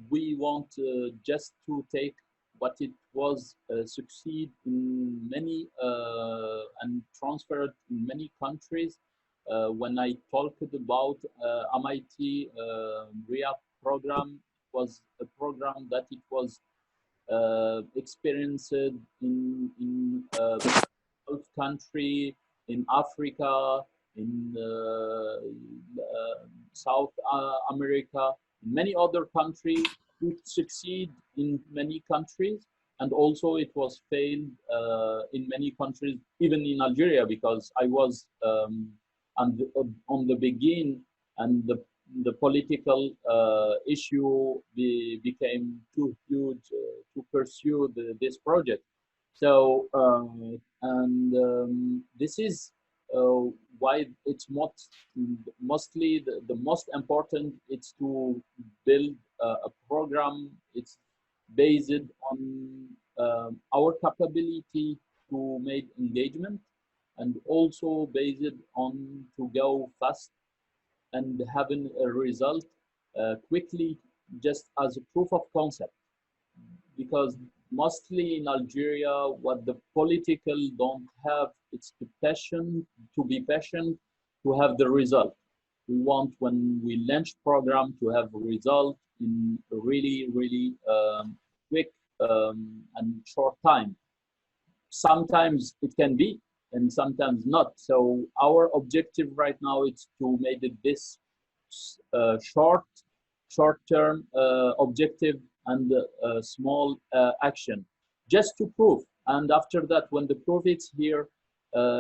We want just to take what it was succeed in many and transferred in many countries. When I talked about MIT RIA program, was a program that it was experienced in South country, in Africa, in South America, many other countries. It succeed in many countries, and also it was failed in many countries, even in Algeria, because I was and on the begin, and the political issue became too huge to pursue this project. So this is why it's mostly the most important. It's to build a program. It's based on our capability to make engagement, and also based on to go fast and having a result quickly, just as a proof of concept. Because mostly in Algeria, what the political don't have, it's the passion, to be patient, to have the result. We want, when we launch program, to have a result in a really, really quick and short time. Sometimes it can be, and sometimes not. So our objective right now is to make it this short-term objective and small action, just to prove. And after that, when the proof is here,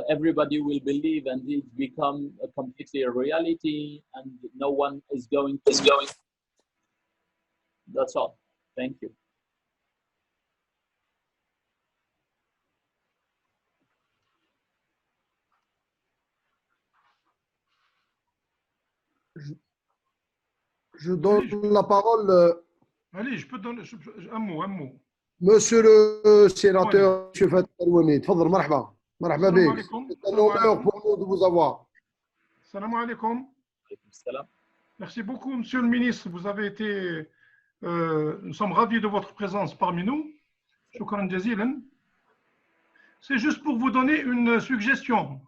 everybody will believe, and it become completely a reality, and no one is going to. That's all. Thank you. Je donne la parole. Allez, je peux donner un mot. Monsieur le sénateur, M. Fatih Alouani, تفضل مرحبا. مرحبا بك. C'est un honneur pour nous de vous avoir. Salam alaikum. Salam. Merci beaucoup, Monsieur le ministre. Vous avez été. Nous sommes ravis de votre présence parmi nous. Shukran jazilan. C'est juste pour vous donner une suggestion.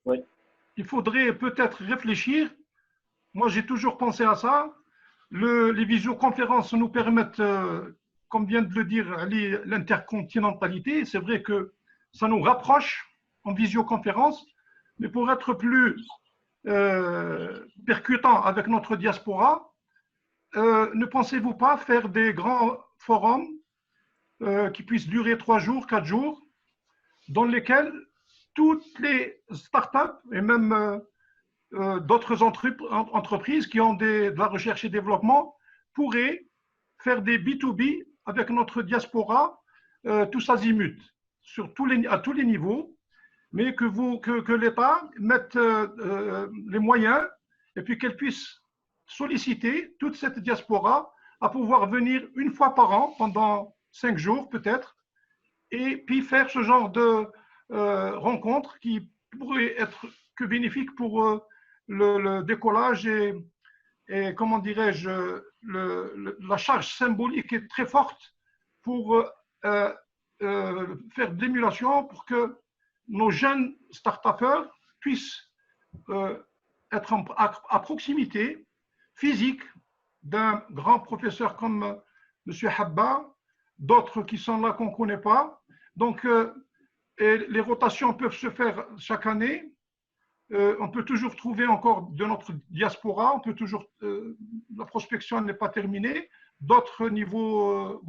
Oui. Il faudrait peut-être réfléchir. Moi, j'ai toujours pensé à ça. Les visioconférences nous permettent, comme vient de le dire, l'intercontinentalité. C'est vrai que ça nous rapproche en visioconférence, mais pour être plus percutant avec notre diaspora, ne pensez-vous pas faire des grands forums qui puissent durer 3 jours, 4 jours, dans lesquels toutes les startups et même d'autres entreprises qui ont de la recherche et développement pourraient faire des B2B avec notre diaspora tous azimuts, à tous les niveaux, mais que l'État mette les moyens et puis qu'elle puisse solliciter toute cette diaspora à pouvoir venir une fois par an pendant 5 jours peut-être, et puis faire ce genre de rencontres qui pourraient être que bénéfiques pour le décollage et comment dirais-je, la charge symbolique est très forte pour faire de l'émulation pour que nos jeunes start-upers puissent être à proximité physique d'un grand professeur comme M. Habba, d'autres qui sont là qu'on ne connaît pas. Donc, et les rotations peuvent se faire chaque année. On peut toujours trouver encore de notre diaspora, on peut toujours, la prospection n'est pas terminée. D'autres niveaux,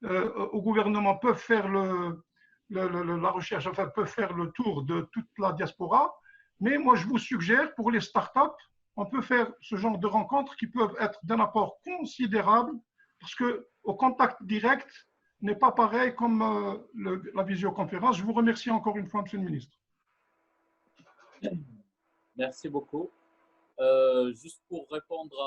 au gouvernement peuvent faire la recherche, enfin peuvent faire le tour de toute la diaspora. Mais moi, je vous suggère, pour les startups, on peut faire ce genre de rencontres qui peuvent être d'un apport considérable, parce qu'au contact direct n'est pas pareil comme la visioconférence. Je vous remercie encore une fois, Monsieur le ministre. Merci beaucoup. Juste pour répondre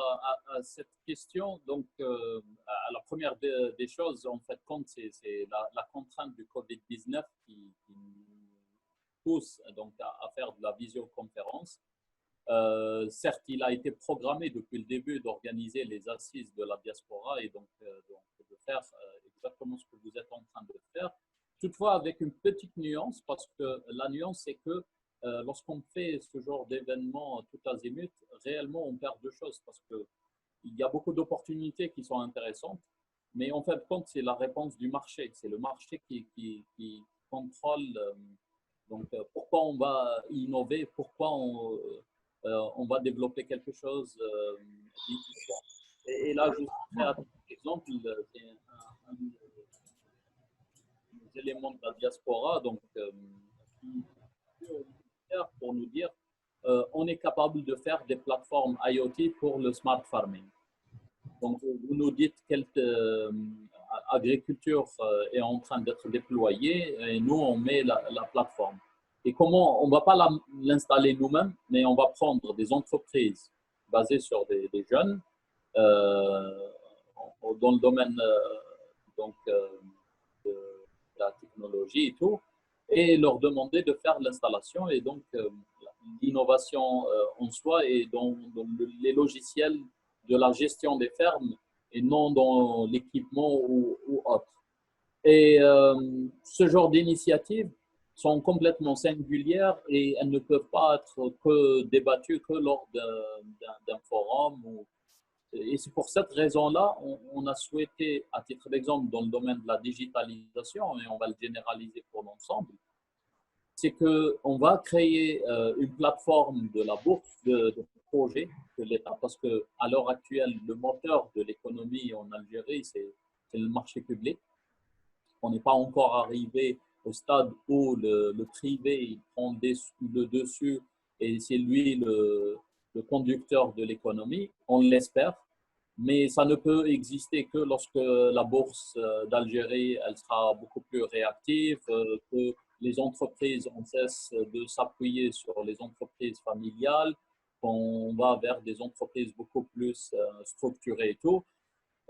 à cette question, donc à la première des choses, en fait, c'est la contrainte du Covid-19 qui nous pousse donc à faire de la visioconférence. Certes, il a été programmé depuis le début d'organiser les assises de la diaspora et donc de faire exactement ce que vous êtes en train de faire. Toutefois, avec une petite nuance, parce que la nuance, c'est que lorsqu'on fait ce genre d'événement tout azimut, réellement, on perd 2 choses parce qu'il y a beaucoup d'opportunités qui sont intéressantes, mais en fin de compte, c'est la réponse du marché. C'est le marché qui contrôle donc pourquoi on va innover, pourquoi on va développer quelque chose. Et là, je voudrais à exemple, un des éléments de la diaspora donc, pour nous dire on est capable de faire des plateformes IoT pour le smart farming. Donc, vous nous dites quelle agriculture est en train d'être déployée et nous, on met la plateforme. Et comment, on ne va pas l'installer nous-mêmes, mais on va prendre des entreprises basées sur des jeunes dans le domaine de la technologie et tout, et leur demander de faire l'installation. Et donc, l'innovation en soi est dans les logiciels de la gestion des fermes et non dans l'équipement ou autre. Et ce genre d'initiatives sont complètement singulières et elles ne peuvent pas être que débattues que lors d'un forum. Et c'est pour cette raison-là, on a souhaité, à titre d'exemple, dans le domaine de la digitalisation, et on va le généraliser pour l'ensemble, c'est qu'on va créer une plateforme de la bourse de projets de l'État, parce qu'à l'heure actuelle, le moteur de l'économie en Algérie, c'est le marché public. On n'est pas encore arrivé au stade où le privé prend le dessus et c'est lui le conducteur de l'économie. On l'espère, mais ça ne peut exister que lorsque la bourse d'Algérie elle sera beaucoup plus réactive, que les entreprises on cesse de s'appuyer sur les entreprises familiales, qu'on va vers des entreprises beaucoup plus structurées et tout.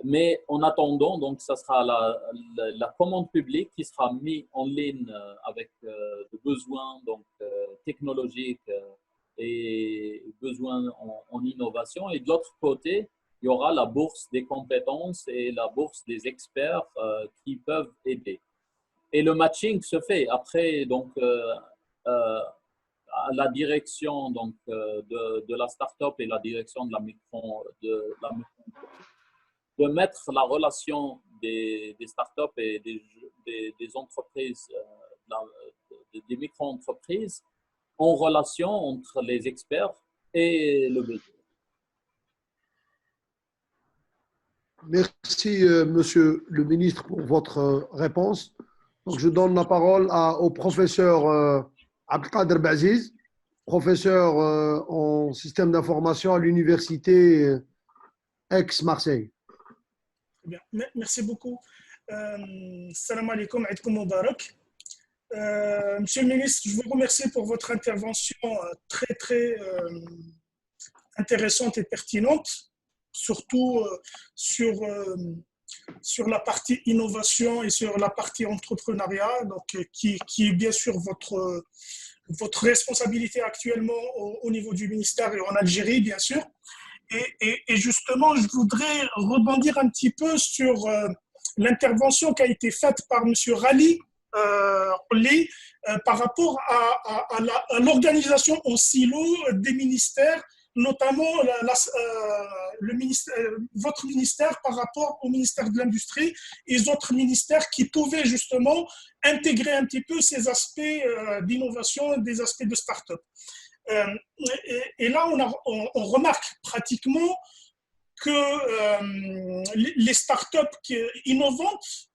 Mais en attendant, donc, ça sera la commande publique qui sera mise en ligne avec des besoins donc, technologiques et besoins en innovation. Et de l'autre côté, il y aura la bourse des compétences et la bourse des experts qui peuvent aider. Et le matching se fait après, donc, à la direction donc, de la start-up et la direction de la micro de mettre la relation des startups et des entreprises, des micro-entreprises en relation entre les experts et le besoin. Merci, Monsieur le ministre, pour votre réponse. Donc, je donne la parole au professeur Abdelkader Baziz, professeur en système d'information à l'université Aix-Marseille. Bien. Merci beaucoup. Salam alaikum, Aïdkoum Mubarak. Monsieur le ministre, je vous remercie pour votre intervention très, très intéressante et pertinente, surtout sur la partie innovation et sur la partie entrepreneuriat, donc, qui est bien sûr votre responsabilité actuellement au niveau du ministère et en Algérie, bien sûr. Et justement, je voudrais rebondir un petit peu sur l'intervention qui a été faite par M. Rally par rapport à l'organisation en silo des ministères, notamment votre ministère par rapport au ministère de l'Industrie et les autres ministères qui pouvaient justement intégrer un petit peu ces aspects d'innovation, des aspects de start-up. Et là, on remarque pratiquement que les startups innovantes,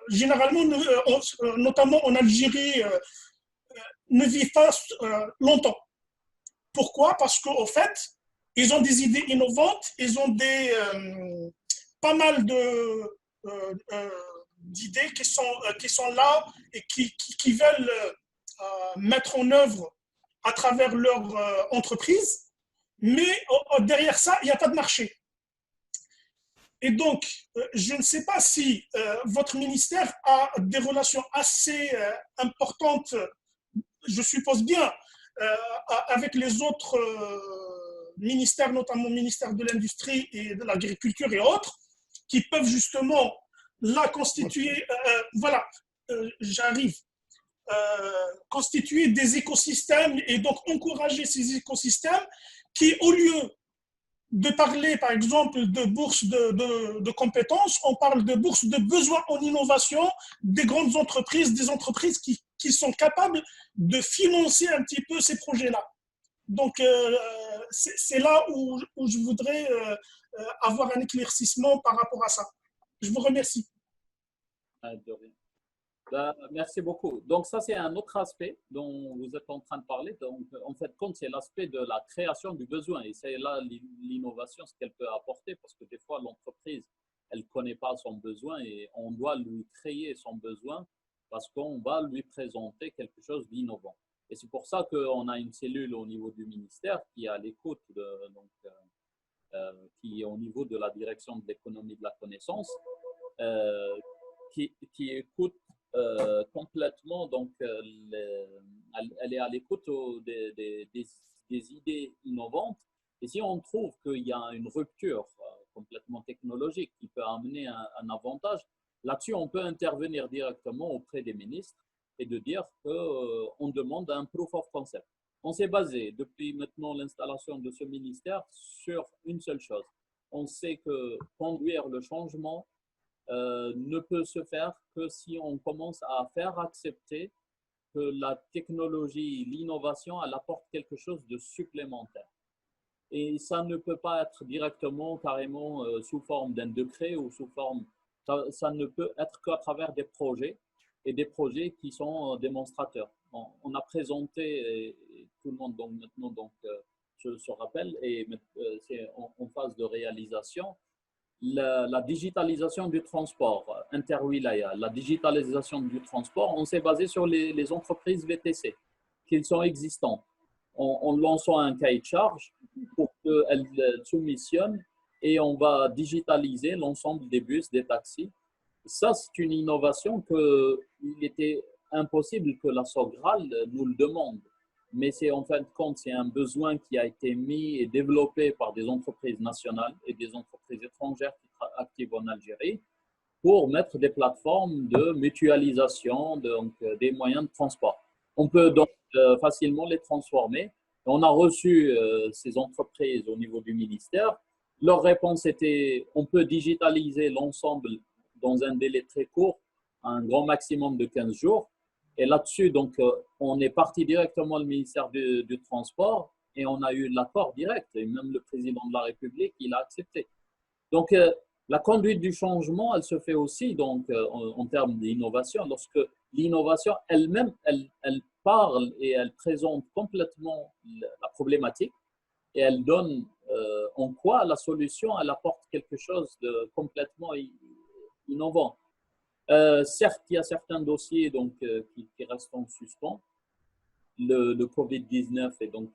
généralement, notamment en Algérie, ne vivent pas longtemps. Pourquoi? Parce qu'au fait, ils ont des idées innovantes, ils ont pas mal d'idées qui sont là et qui veulent mettre en œuvre à travers leur entreprise, mais derrière ça, il n'y a pas de marché. Et donc, je ne sais pas si votre ministère a des relations assez importantes, je suppose bien, avec les autres ministères, notamment le ministère de l'Industrie et de l'Agriculture et autres, qui peuvent justement là constituer, j'arrive, constituer des écosystèmes et donc encourager ces écosystèmes qui, au lieu de parler par exemple de bourse de compétences, on parle de bourse de besoins en innovation des grandes entreprises, des entreprises qui sont capables de financer un petit peu ces projets-là. Donc c'est là où je voudrais avoir un éclaircissement par rapport à ça. Je vous remercie. De rien. Merci beaucoup. Donc, ça, c'est un autre aspect dont vous êtes en train de parler. Donc, en fait, c'est l'aspect de la création du besoin. Et c'est là l'innovation, ce qu'elle peut apporter, parce que des fois, l'entreprise, elle ne connaît pas son besoin et on doit lui créer son besoin parce qu'on va lui présenter quelque chose d'innovant. Et c'est pour ça qu'on a une cellule au niveau du ministère qui est à l'écoute, qui est au niveau de la direction de l'économie de la connaissance, qui écoute complètement, donc elle est à l'écoute des idées innovantes. Et si on trouve qu'il y a une rupture complètement technologique qui peut amener un avantage, là-dessus, on peut intervenir directement auprès des ministres et de dire qu'on demande un proof of concept. On s'est basé depuis maintenant l'installation de ce ministère sur une seule chose. On sait que conduire le changement ne peut se faire que si on commence à faire accepter que la technologie, l'innovation, elle apporte quelque chose de supplémentaire. Et ça ne peut pas être directement, carrément, sous forme d'un décret ou sous forme… Ça ne peut être qu'à travers des projets et des projets qui sont démonstrateurs. On a présenté, et tout le monde donc, maintenant se rappelle, et c'est en phase de réalisation, la digitalisation du transport interwilaya, la digitalisation du transport, on s'est basé sur les entreprises VTC qui sont existantes, en lançant un cahier de charge pour qu'elles soumissionnent et on va digitaliser l'ensemble des bus, des taxis. Ça, c'est une innovation qu'il était impossible que la SOGRAL nous le demande. Mais c'est en fin de compte, c'est un besoin qui a été mis et développé par des entreprises nationales et des entreprises étrangères qui sont actives en Algérie pour mettre des plateformes de mutualisation des moyens de transport. On peut donc facilement les transformer. On a reçu ces entreprises au niveau du ministère. Leur réponse était on peut digitaliser l'ensemble dans un délai très court, un grand maximum de 15 jours. Et là-dessus, donc, on est parti directement au ministère du Transport et on a eu l'accord direct. Et même le président de la République, il a accepté. Donc, la conduite du changement, elle se fait aussi donc, en termes d'innovation. Lorsque l'innovation elle-même, elle parle et elle présente complètement la problématique et elle donne en quoi la solution, elle apporte quelque chose de complètement innovant. Certes, il y a certains dossiers donc, qui restent en suspens. Le Covid-19 et donc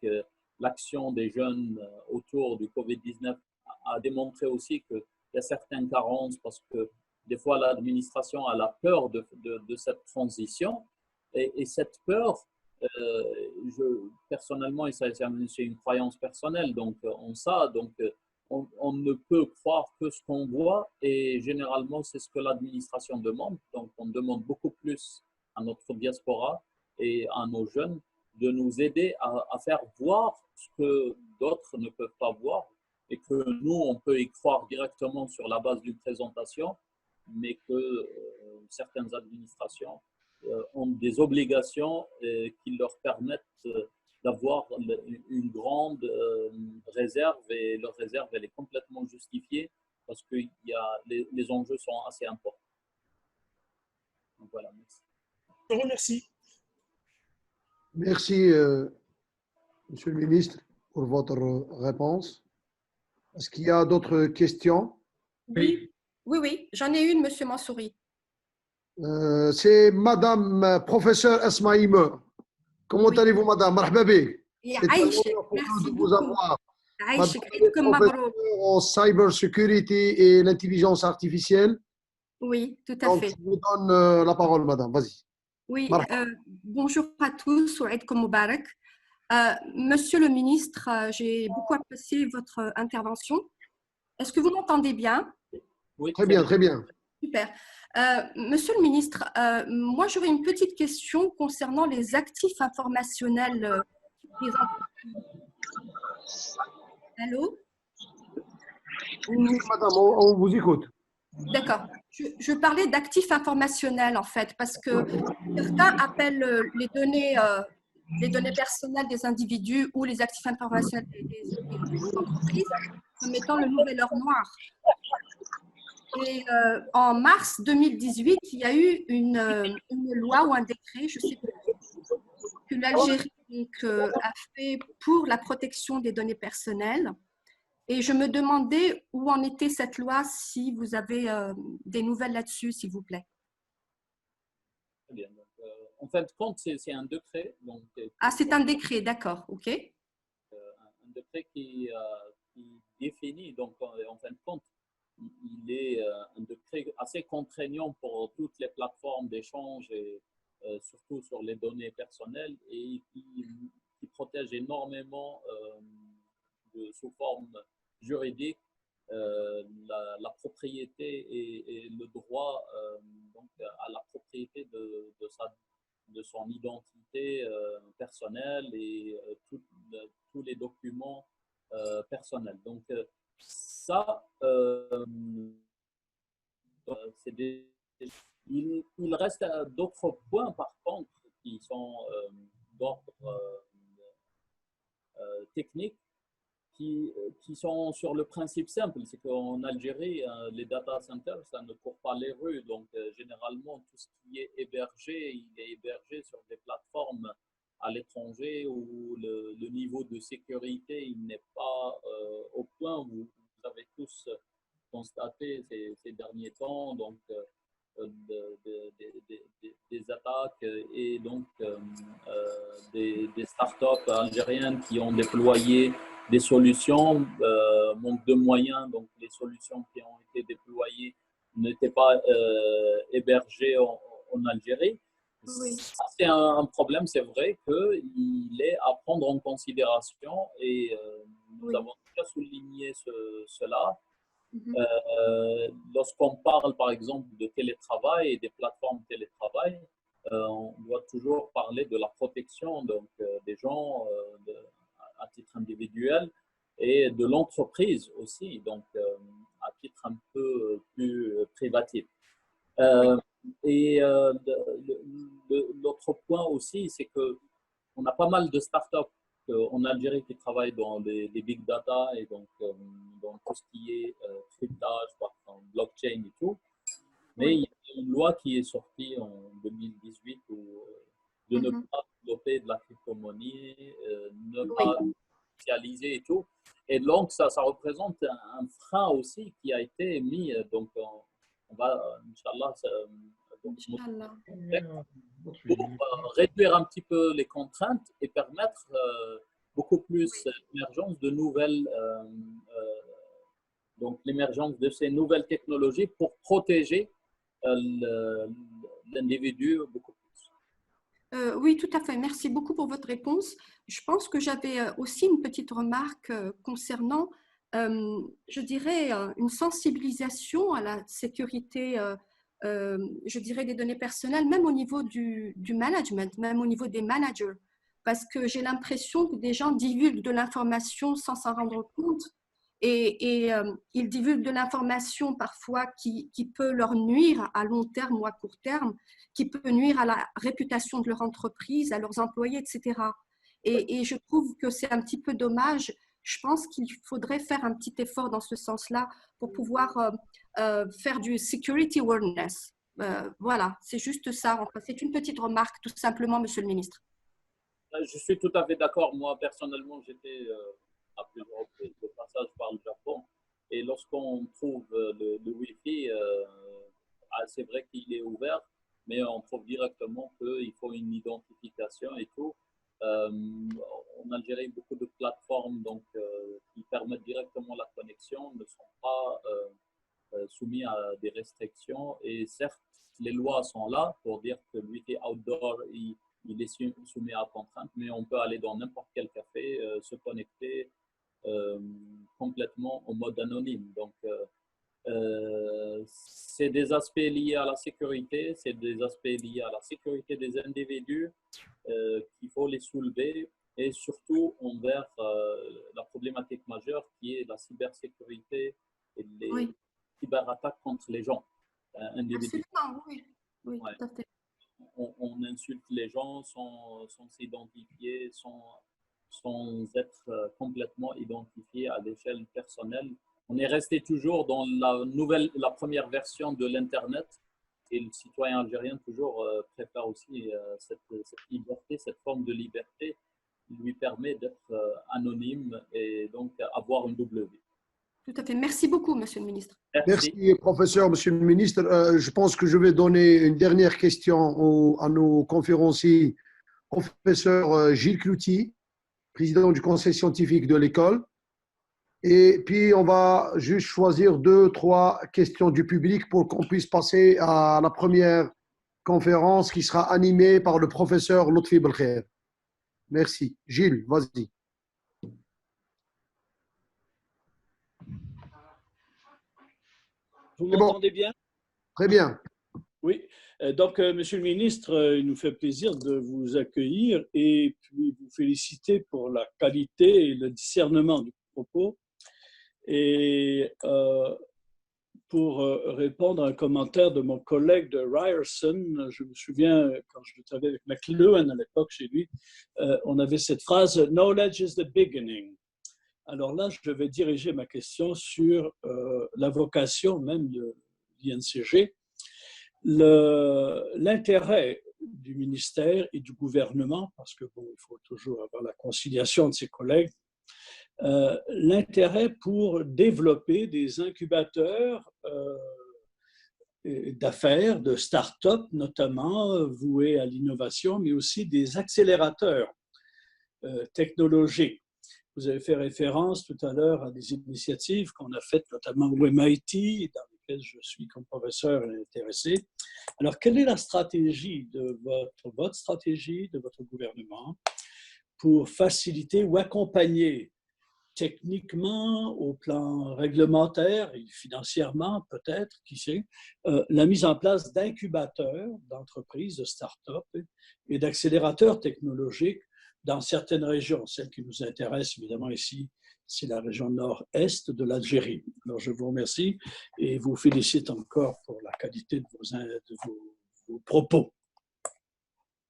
l'action des jeunes autour du Covid-19 a démontré aussi qu'il y a certaines carences parce que des fois l'administration a la peur de cette transition et cette peur, personnellement, et c'est une croyance personnelle, donc on ça, donc on ne peut croire que ce qu'on voit et généralement, c'est ce que l'administration demande. Donc, on demande beaucoup plus à notre diaspora et à nos jeunes de nous aider à faire voir ce que d'autres ne peuvent pas voir et que nous, on peut y croire directement sur la base d'une présentation, mais que certaines administrations ont des obligations qui leur permettent d'avoir une grande réserve et leur réserve, elle est complètement justifiée parce que les enjeux sont assez importants. Donc voilà, merci. Je vous remercie. Merci, Monsieur le ministre, pour votre réponse. Est-ce qu'il y a d'autres questions? Oui, j'en ai une, Monsieur Mansouri. C'est Madame Professeur Esmaïme. Comment allez-vous, Madame? Marhaba bik. Merci de vous avoir. beaucoup. En cybersécurité et l'intelligence artificielle. Oui, tout à Donc, fait. je vous donne la parole, Madame. Vas-y. Oui, bonjour à tous. Ouaïdkoum Moubarak. Monsieur le ministre, j'ai beaucoup apprécié votre intervention. Est-ce que vous m'entendez bien? Oui, très bien, très bien. Super. Monsieur le ministre, moi j'aurais une petite question concernant les actifs informationnels des entreprises. Allô? Oui, madame, on vous écoute. D'accord. Je parlais d'actifs informationnels en fait, parce que certains appellent les données personnelles des individus ou les actifs informationnels des entreprises comme étant le nouvel or noir. Et en mars 2018, il y a eu une loi ou un décret, je sais plus, que l'Algérie a fait pour la protection des données personnelles. Et je me demandais où en était cette loi, si vous avez des nouvelles là-dessus, s'il vous plaît. Très bien. Donc, en fin de compte, c'est un décret. Donc, Ah, c'est un décret, d'accord, ok. un décret qui définit, donc en fin de compte, il est un décret assez contraignant pour toutes les plateformes d'échange et surtout sur les données personnelles et qui protège énormément sous forme juridique la propriété et le droit donc, à la propriété de son identité personnelle et tous les documents personnels. Donc, ça, il reste d'autres points, par contre, qui sont d'ordre technique, qui sont sur le principe simple. C'est qu'en Algérie, les data centers, ça ne court pas les rues. Donc, généralement, tout ce qui est hébergé, il est hébergé sur des plateformes à l'étranger où le niveau de sécurité il n'est pas au point où vous avez tous constaté ces derniers temps. Donc, des attaques et donc des startups algériennes qui ont déployé des solutions, manque de moyens, donc les solutions qui ont été déployées n'étaient pas hébergées en Algérie. Oui. C'est un problème, c'est vrai qu'il est à prendre en considération et nous avons déjà souligné cela. Lorsqu'on parle par exemple de télétravail et des plateformes télétravail, on doit toujours parler de la protection donc, des gens à titre individuel et de l'entreprise aussi, donc à titre un peu plus privatif. Et l'autre point aussi, c'est qu'on a pas mal de startups en Algérie qui travaillent dans les big data et donc dans tout ce qui est cryptage, blockchain et tout. Mais il y a une loi qui est sortie en 2018 de ne pas développer de la crypto-monnaie, ne pas spécialiser et tout. Et donc, ça représente un frein aussi qui a été mis. Donc, on va, Inch'Allah, pour réduire un petit peu les contraintes et permettre beaucoup plus l'émergence de nouvelles, donc l'émergence de ces nouvelles technologies pour protéger l'individu beaucoup plus. Oui, tout à fait. Merci beaucoup pour votre réponse. Je pense que j'avais aussi une petite remarque concernant, je dirais, une sensibilisation à la sécurité, je dirais, des données personnelles, même au niveau du management, même au niveau des managers. Parce que j'ai l'impression que des gens divulguent de l'information sans s'en rendre compte et ils divulguent de l'information parfois qui peut leur nuire à long terme ou à court terme, qui peut nuire à la réputation de leur entreprise, à leurs employés, etc. Et je trouve que c'est un petit peu dommage. Je pense qu'il faudrait faire un petit effort dans ce sens-là pour pouvoir faire du security awareness. Voilà, c'est juste ça. Enfin, c'est une petite remarque, tout simplement, Monsieur le Ministre. Je suis tout à fait d'accord. Moi, personnellement, j'étais à plusieurs reprises de passage par le Japon. Et lorsqu'on trouve le Wi-Fi, c'est vrai qu'il est ouvert, mais on trouve directement qu'il faut une identification et tout. En Algérie, beaucoup de plateformes donc, qui permettent directement la connexion ne sont pas soumis à des restrictions. Et certes, les lois sont là pour dire que le Wi-Fi outdoor, il est soumis à contraintes, mais on peut aller dans n'importe quel café, se connecter complètement en mode anonyme. Donc, c'est des aspects liés à la sécurité, c'est des aspects liés à la sécurité des individus qu'il faut les soulever et surtout envers la problématique majeure qui est la cybersécurité et les cyberattaques contre les gens individuels. Absolument, oui, oui, tout à fait. On insulte les gens sans s'identifier, sans être complètement identifié à l'échelle personnelle On est resté toujours dans la première version de l'Internet. Et le citoyen algérien toujours préfère aussi cette liberté, cette forme de liberté qui lui permet d'être anonyme et donc avoir une double vie. Tout à fait. Merci beaucoup, Monsieur le ministre. Merci, professeur, Monsieur le ministre. Je pense que je vais donner une dernière question à nos conférenciers. Professeur Gilles Cloutier, président du conseil scientifique de l'école. Et puis, on va juste choisir 2, 3 questions du public pour qu'on puisse passer à la première conférence qui sera animée par le professeur Lotfi Belkhair. Merci. Gilles, vas-y. Vous m'entendez bien? Très bien. Oui. Donc, Monsieur le ministre, il nous fait plaisir de vous accueillir et puis vous féliciter pour la qualité et le discernement du propos. Et pour répondre à un commentaire de mon collègue de Ryerson, je me souviens quand je travaillais avec McLuhan à l'époque chez lui, on avait cette phrase « Knowledge is the beginning ». Alors là, je vais diriger ma question sur la vocation même de l'INCG. L'intérêt du ministère et du gouvernement, parce que bon, il faut toujours avoir la conciliation de ses collègues, l'intérêt pour développer des incubateurs d'affaires, de start-up notamment, voués à l'innovation, mais aussi des accélérateurs technologiques. Vous avez fait référence tout à l'heure à des initiatives qu'on a faites notamment au MIT, dans lesquelles je suis comme professeur intéressé. Alors, quelle est la stratégie de votre stratégie, de votre gouvernement pour faciliter ou accompagner techniquement, au plan réglementaire et financièrement peut-être, qui sait, la mise en place d'incubateurs, d'entreprises, de start-up et d'accélérateurs technologiques dans certaines régions. Celle qui nous intéresse évidemment ici, c'est la région nord-est de l'Algérie. Alors je vous remercie et vous félicite encore pour la qualité de vos propos.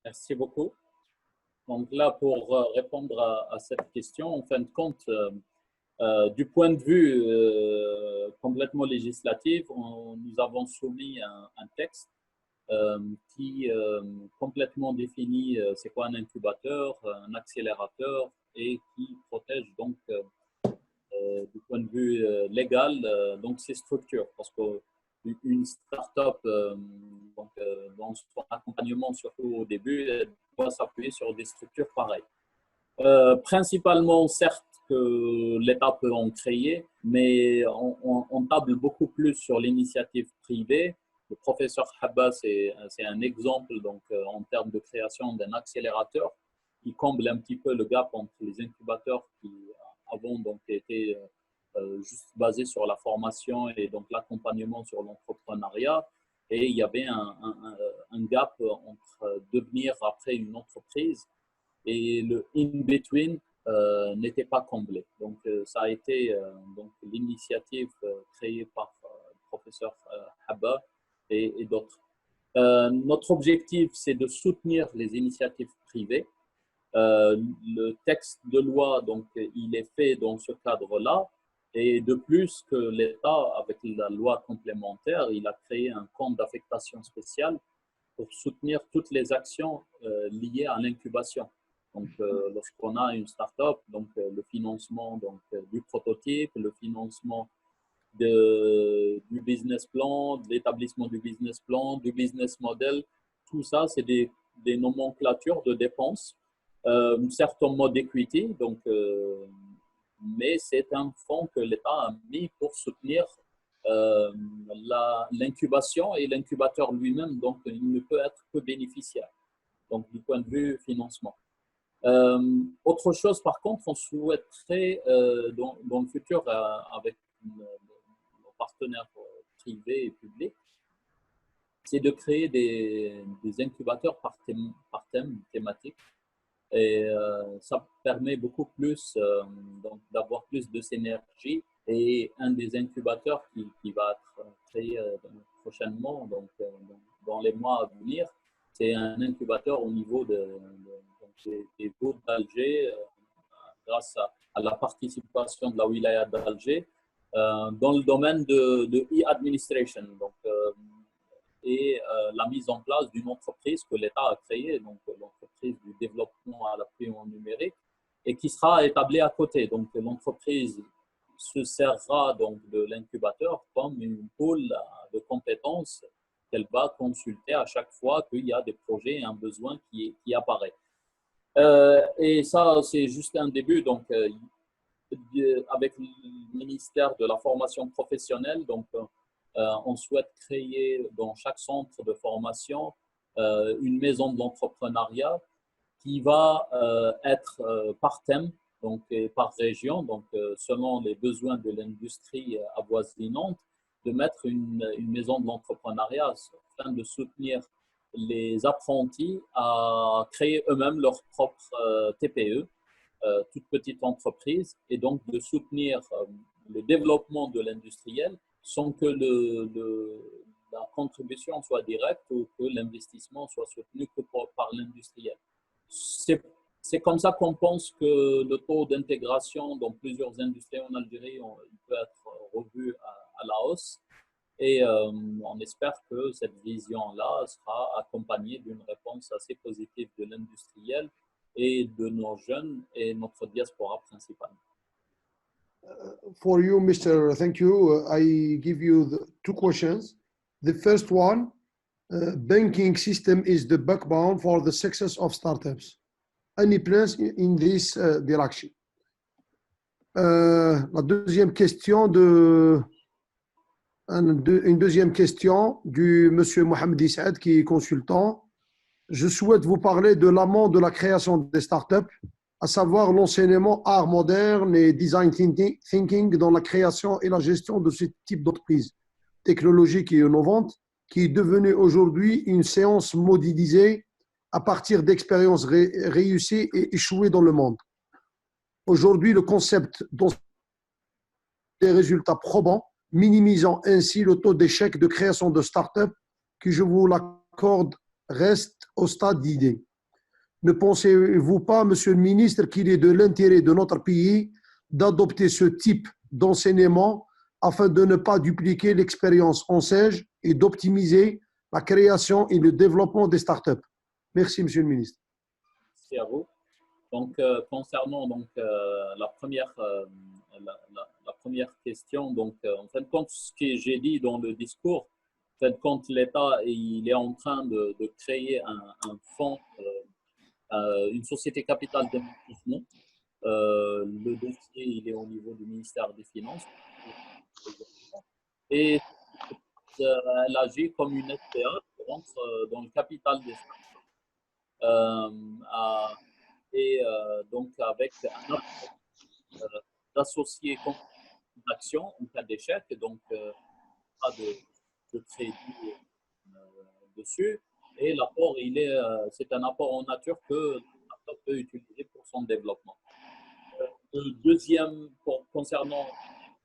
Merci beaucoup. Donc là, pour répondre à cette question, en fin de compte, du point de vue complètement législatif, nous avons soumis un texte qui complètement définit c'est quoi un incubateur, un accélérateur et qui protège donc du point de vue légal donc ces structures. Parce qu'une start-up, dans son accompagnement, surtout au début, elle doit s'appuyer sur des structures pareilles. Principalement, certes, que l'État peut en créer, mais on table beaucoup plus sur l'initiative privée. Le professeur Habba, c'est un exemple donc, en termes de création d'un accélérateur qui comble un petit peu le gap entre les incubateurs qui avant donc, étaient juste basés sur la formation et donc l'accompagnement sur l'entrepreneuriat. Et il y avait un gap entre devenir après une entreprise et le in-between n'était pas comblé. Donc, ça a été donc, l'initiative créée par le professeur Habba et d'autres. Notre objectif, c'est de soutenir les initiatives privées. Le texte de loi, donc, il est fait dans ce cadre-là. Et de plus que l'État, avec la loi complémentaire, il a créé un compte d'affectation spéciale pour soutenir toutes les actions liées à l'incubation. Donc, lorsqu'on a une start-up, donc le financement donc, du prototype, le financement du business plan, de l'établissement du business plan, du business model, tout ça, c'est des nomenclatures de dépenses, certes en mode equity, donc, mais c'est un fonds que l'État a mis pour soutenir l'incubation et l'incubateur lui-même, donc il ne peut être que bénéficiaire, donc du point de vue financement. Autre chose, par contre, on souhaiterait dans le futur, avec nos partenaires privés et publics, c'est de créer des incubateurs par thème thématique. Et ça permet beaucoup plus d'avoir plus de synergie. Et un des incubateurs qui va être créé prochainement, donc dans les mois à venir, c'est un incubateur au niveau des routes d'Alger, grâce à la participation de la wilaya d'Alger. dans le domaine de e-administration, donc, et la mise en place d'une entreprise que l'État a créée, donc l'entreprise du développement à l'appui en numérique, et qui sera établie à côté. Donc l'entreprise se servera donc de l'incubateur comme une pool de compétences qu'elle va consulter à chaque fois qu'il y a des projets et un besoin qui apparaît. Et ça, c'est juste un début. Donc, avec le ministère de la formation professionnelle, donc, on souhaite créer dans chaque centre de formation une maison de l'entrepreneuriat qui va être par thème, donc et par région, donc selon les besoins de l'industrie avoisinante, de mettre une maison de l'entrepreneuriat afin de soutenir les apprentis à créer eux-mêmes leur propre TPE, toute petite entreprise, et donc de soutenir le développement de l'industriel sans que la contribution soit directe ou que l'investissement soit soutenu que par l'industriel. C'est comme ça qu'on pense que le taux d'intégration dans plusieurs industries en Algérie il peut être revu à la hausse. Et on espère que cette vision-là sera accompagnée d'une réponse assez positive de l'industriel et de nos jeunes et notre diaspora principale. For you, Mr. Thank you. I give you the two questions. The first one, banking system is the backbone for the success of startups. Any plans in this direction? La deuxième question une deuxième question du monsieur Mohamed Issaad qui est consultant. Je souhaite vous parler de l'amont de la création des startups, à savoir l'enseignement art moderne et design thinking dans la création et la gestion de ce type d'entreprise technologique et innovante, qui est devenue aujourd'hui une séance modélisée à partir d'expériences réussies et échouées dans le monde. Aujourd'hui, le concept des résultats probants, minimisant ainsi le taux d'échec de création de start-up qui, je vous l'accorde, reste au stade d'idée. Ne pensez-vous pas, Monsieur le Ministre, qu'il est de l'intérêt de notre pays d'adopter ce type d'enseignement afin de ne pas dupliquer l'expérience enseigne et d'optimiser la création et le développement des start-up? Merci, Monsieur le Ministre. Merci à vous. Donc, concernant donc, la première question, donc, en fin de compte, ce que j'ai dit dans le discours, en fin de compte, l'État il est en train de créer un fonds, une société capitale d'investissement. Le dossier il est au niveau du ministère des Finances. Et elle agit comme une SPA qui rentre dans le capital des startups. Et donc avec un apport d'associés d'action en cas d'échec, donc pas de crédit dessus. Et l'apport, c'est un apport en nature que la startup peut utiliser pour son développement. Concernant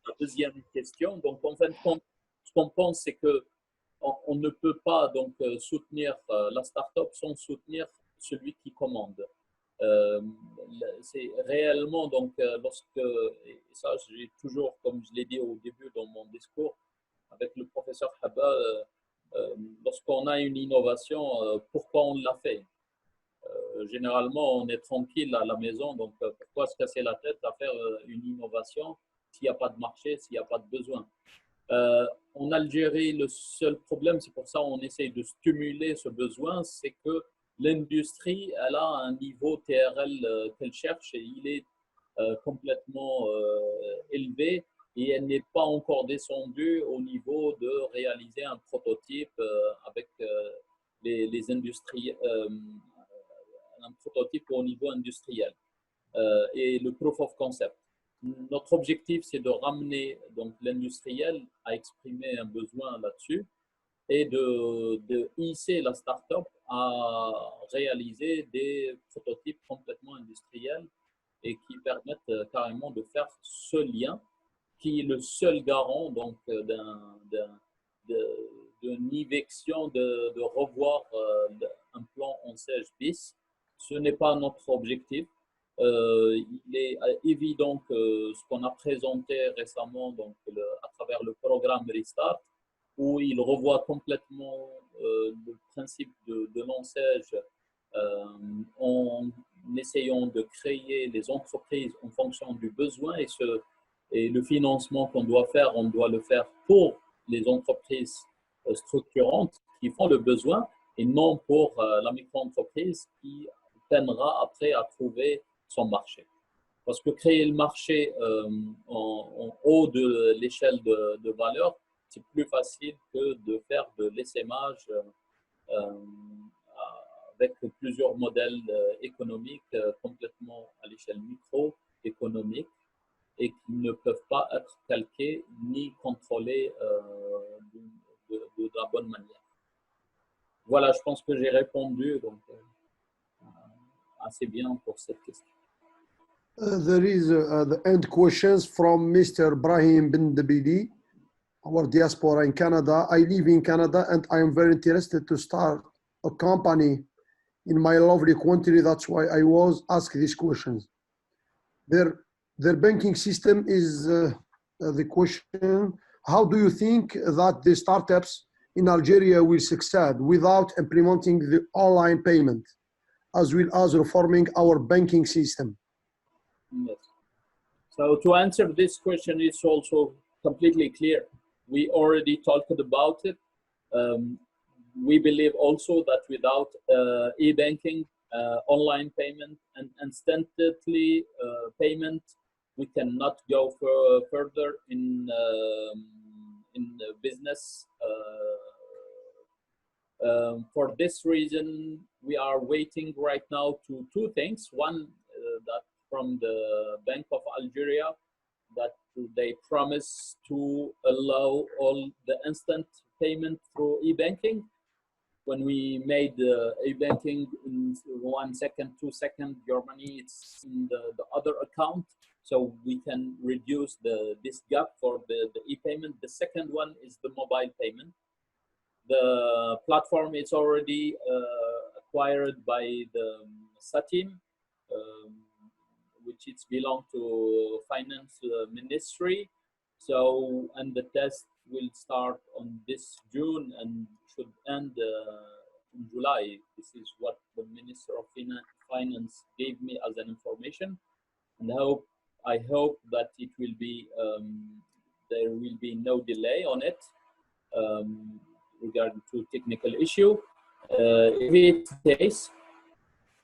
la deuxième question, donc en fin de compte, ce qu'on pense, c'est que on ne peut pas donc soutenir la startup sans soutenir celui qui commande. C'est réellement donc et ça j'ai toujours, comme je l'ai dit au début dans mon discours avec le professeur Haba, lorsqu'on a une innovation, pourquoi on l'a fait? Généralement on est tranquille à la maison, donc pourquoi se casser la tête à faire une innovation s'il n'y a pas de marché, s'il n'y a pas de besoin? En Algérie, le seul problème, c'est pour ça qu'on essaye de stimuler ce besoin, c'est que l'industrie, elle a un niveau TRL qu'elle cherche et il est complètement élevé et elle n'est pas encore descendue au niveau de réaliser un prototype avec les industries, un prototype au niveau industriel et le proof of concept. Notre objectif, c'est de ramener donc l'industriel à exprimer un besoin là-dessus et de hisser la start-up à réaliser des prototypes complètement industriels et qui permettent carrément de faire ce lien qui est le seul garant donc d'une éviction, de revoir un plan en 16 bis. Ce n'est pas notre objectif. il est évident que ce qu'on a présenté récemment donc, à travers le programme Restart, où il revoit complètement le principe de l'enseigne en essayant de créer les entreprises en fonction du besoin et le financement qu'on doit faire, on doit le faire pour les entreprises structurantes qui font le besoin et non pour la micro-entreprise qui peinera après à trouver son marché. Parce que créer le marché en haut de l'échelle de valeur, c'est plus facile que de faire de l'essaimage avec plusieurs modèles économiques complètement à l'échelle micro-économique et qui ne peuvent pas être calqués ni contrôlés de la bonne manière. Voilà, je pense que j'ai répondu donc, assez bien pour cette question. There is the end questions from Mr. Brahim bin Dabidi, our diaspora in Canada. I live in Canada and I am very interested to start a company in my lovely country. That's why I was asked these questions. Their banking system is the question. How do you think that the startups in Algeria will succeed without implementing the online payment, as well as reforming our banking system? Yes. So to answer this question, it's also completely clear. We already talked about it. We believe also that without e-banking, online payment, and instantly payment, we cannot go further in business. For this reason, we are waiting right now to two things. One, that from the Bank of Algeria, that they promise to allow all the instant payment through e-banking. When we made e-banking in 1 second, 2 seconds, your money is in the other account, so we can reduce this gap for the e-payment. The second one is the mobile payment. The platform is already acquired by the SATIM, which is belong to Finance Ministry. So, and the test will start on this June and should end in July. This is what the Minister of Finance gave me as an information, and I hope that it will be there will be no delay on it regarding to technical issue. If it's the case,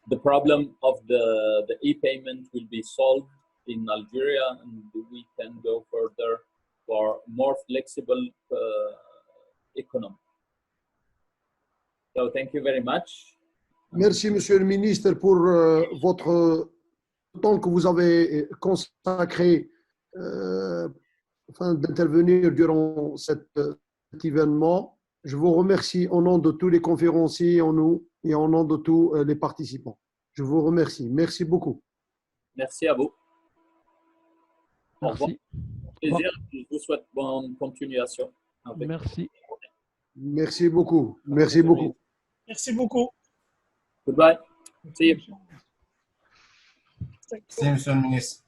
the problem of the e-payment will be solved in Algeria, and we can go further for more flexible economy. So thank you very much. Merci, Monsieur le Ministre, pour votre temps que vous avez consacré afin d'intervenir durant cet événement. Je vous remercie au nom de tous les conférenciers en nous et au nom de tous les participants. Je vous remercie. Merci beaucoup. Merci à vous. Au Merci. revoir. Plaisir. Je vous souhaite bonne continuation. Merci. Merci beaucoup. Merci beaucoup. Merci beaucoup. Goodbye. See you. Merci, Monsieur le Ministre.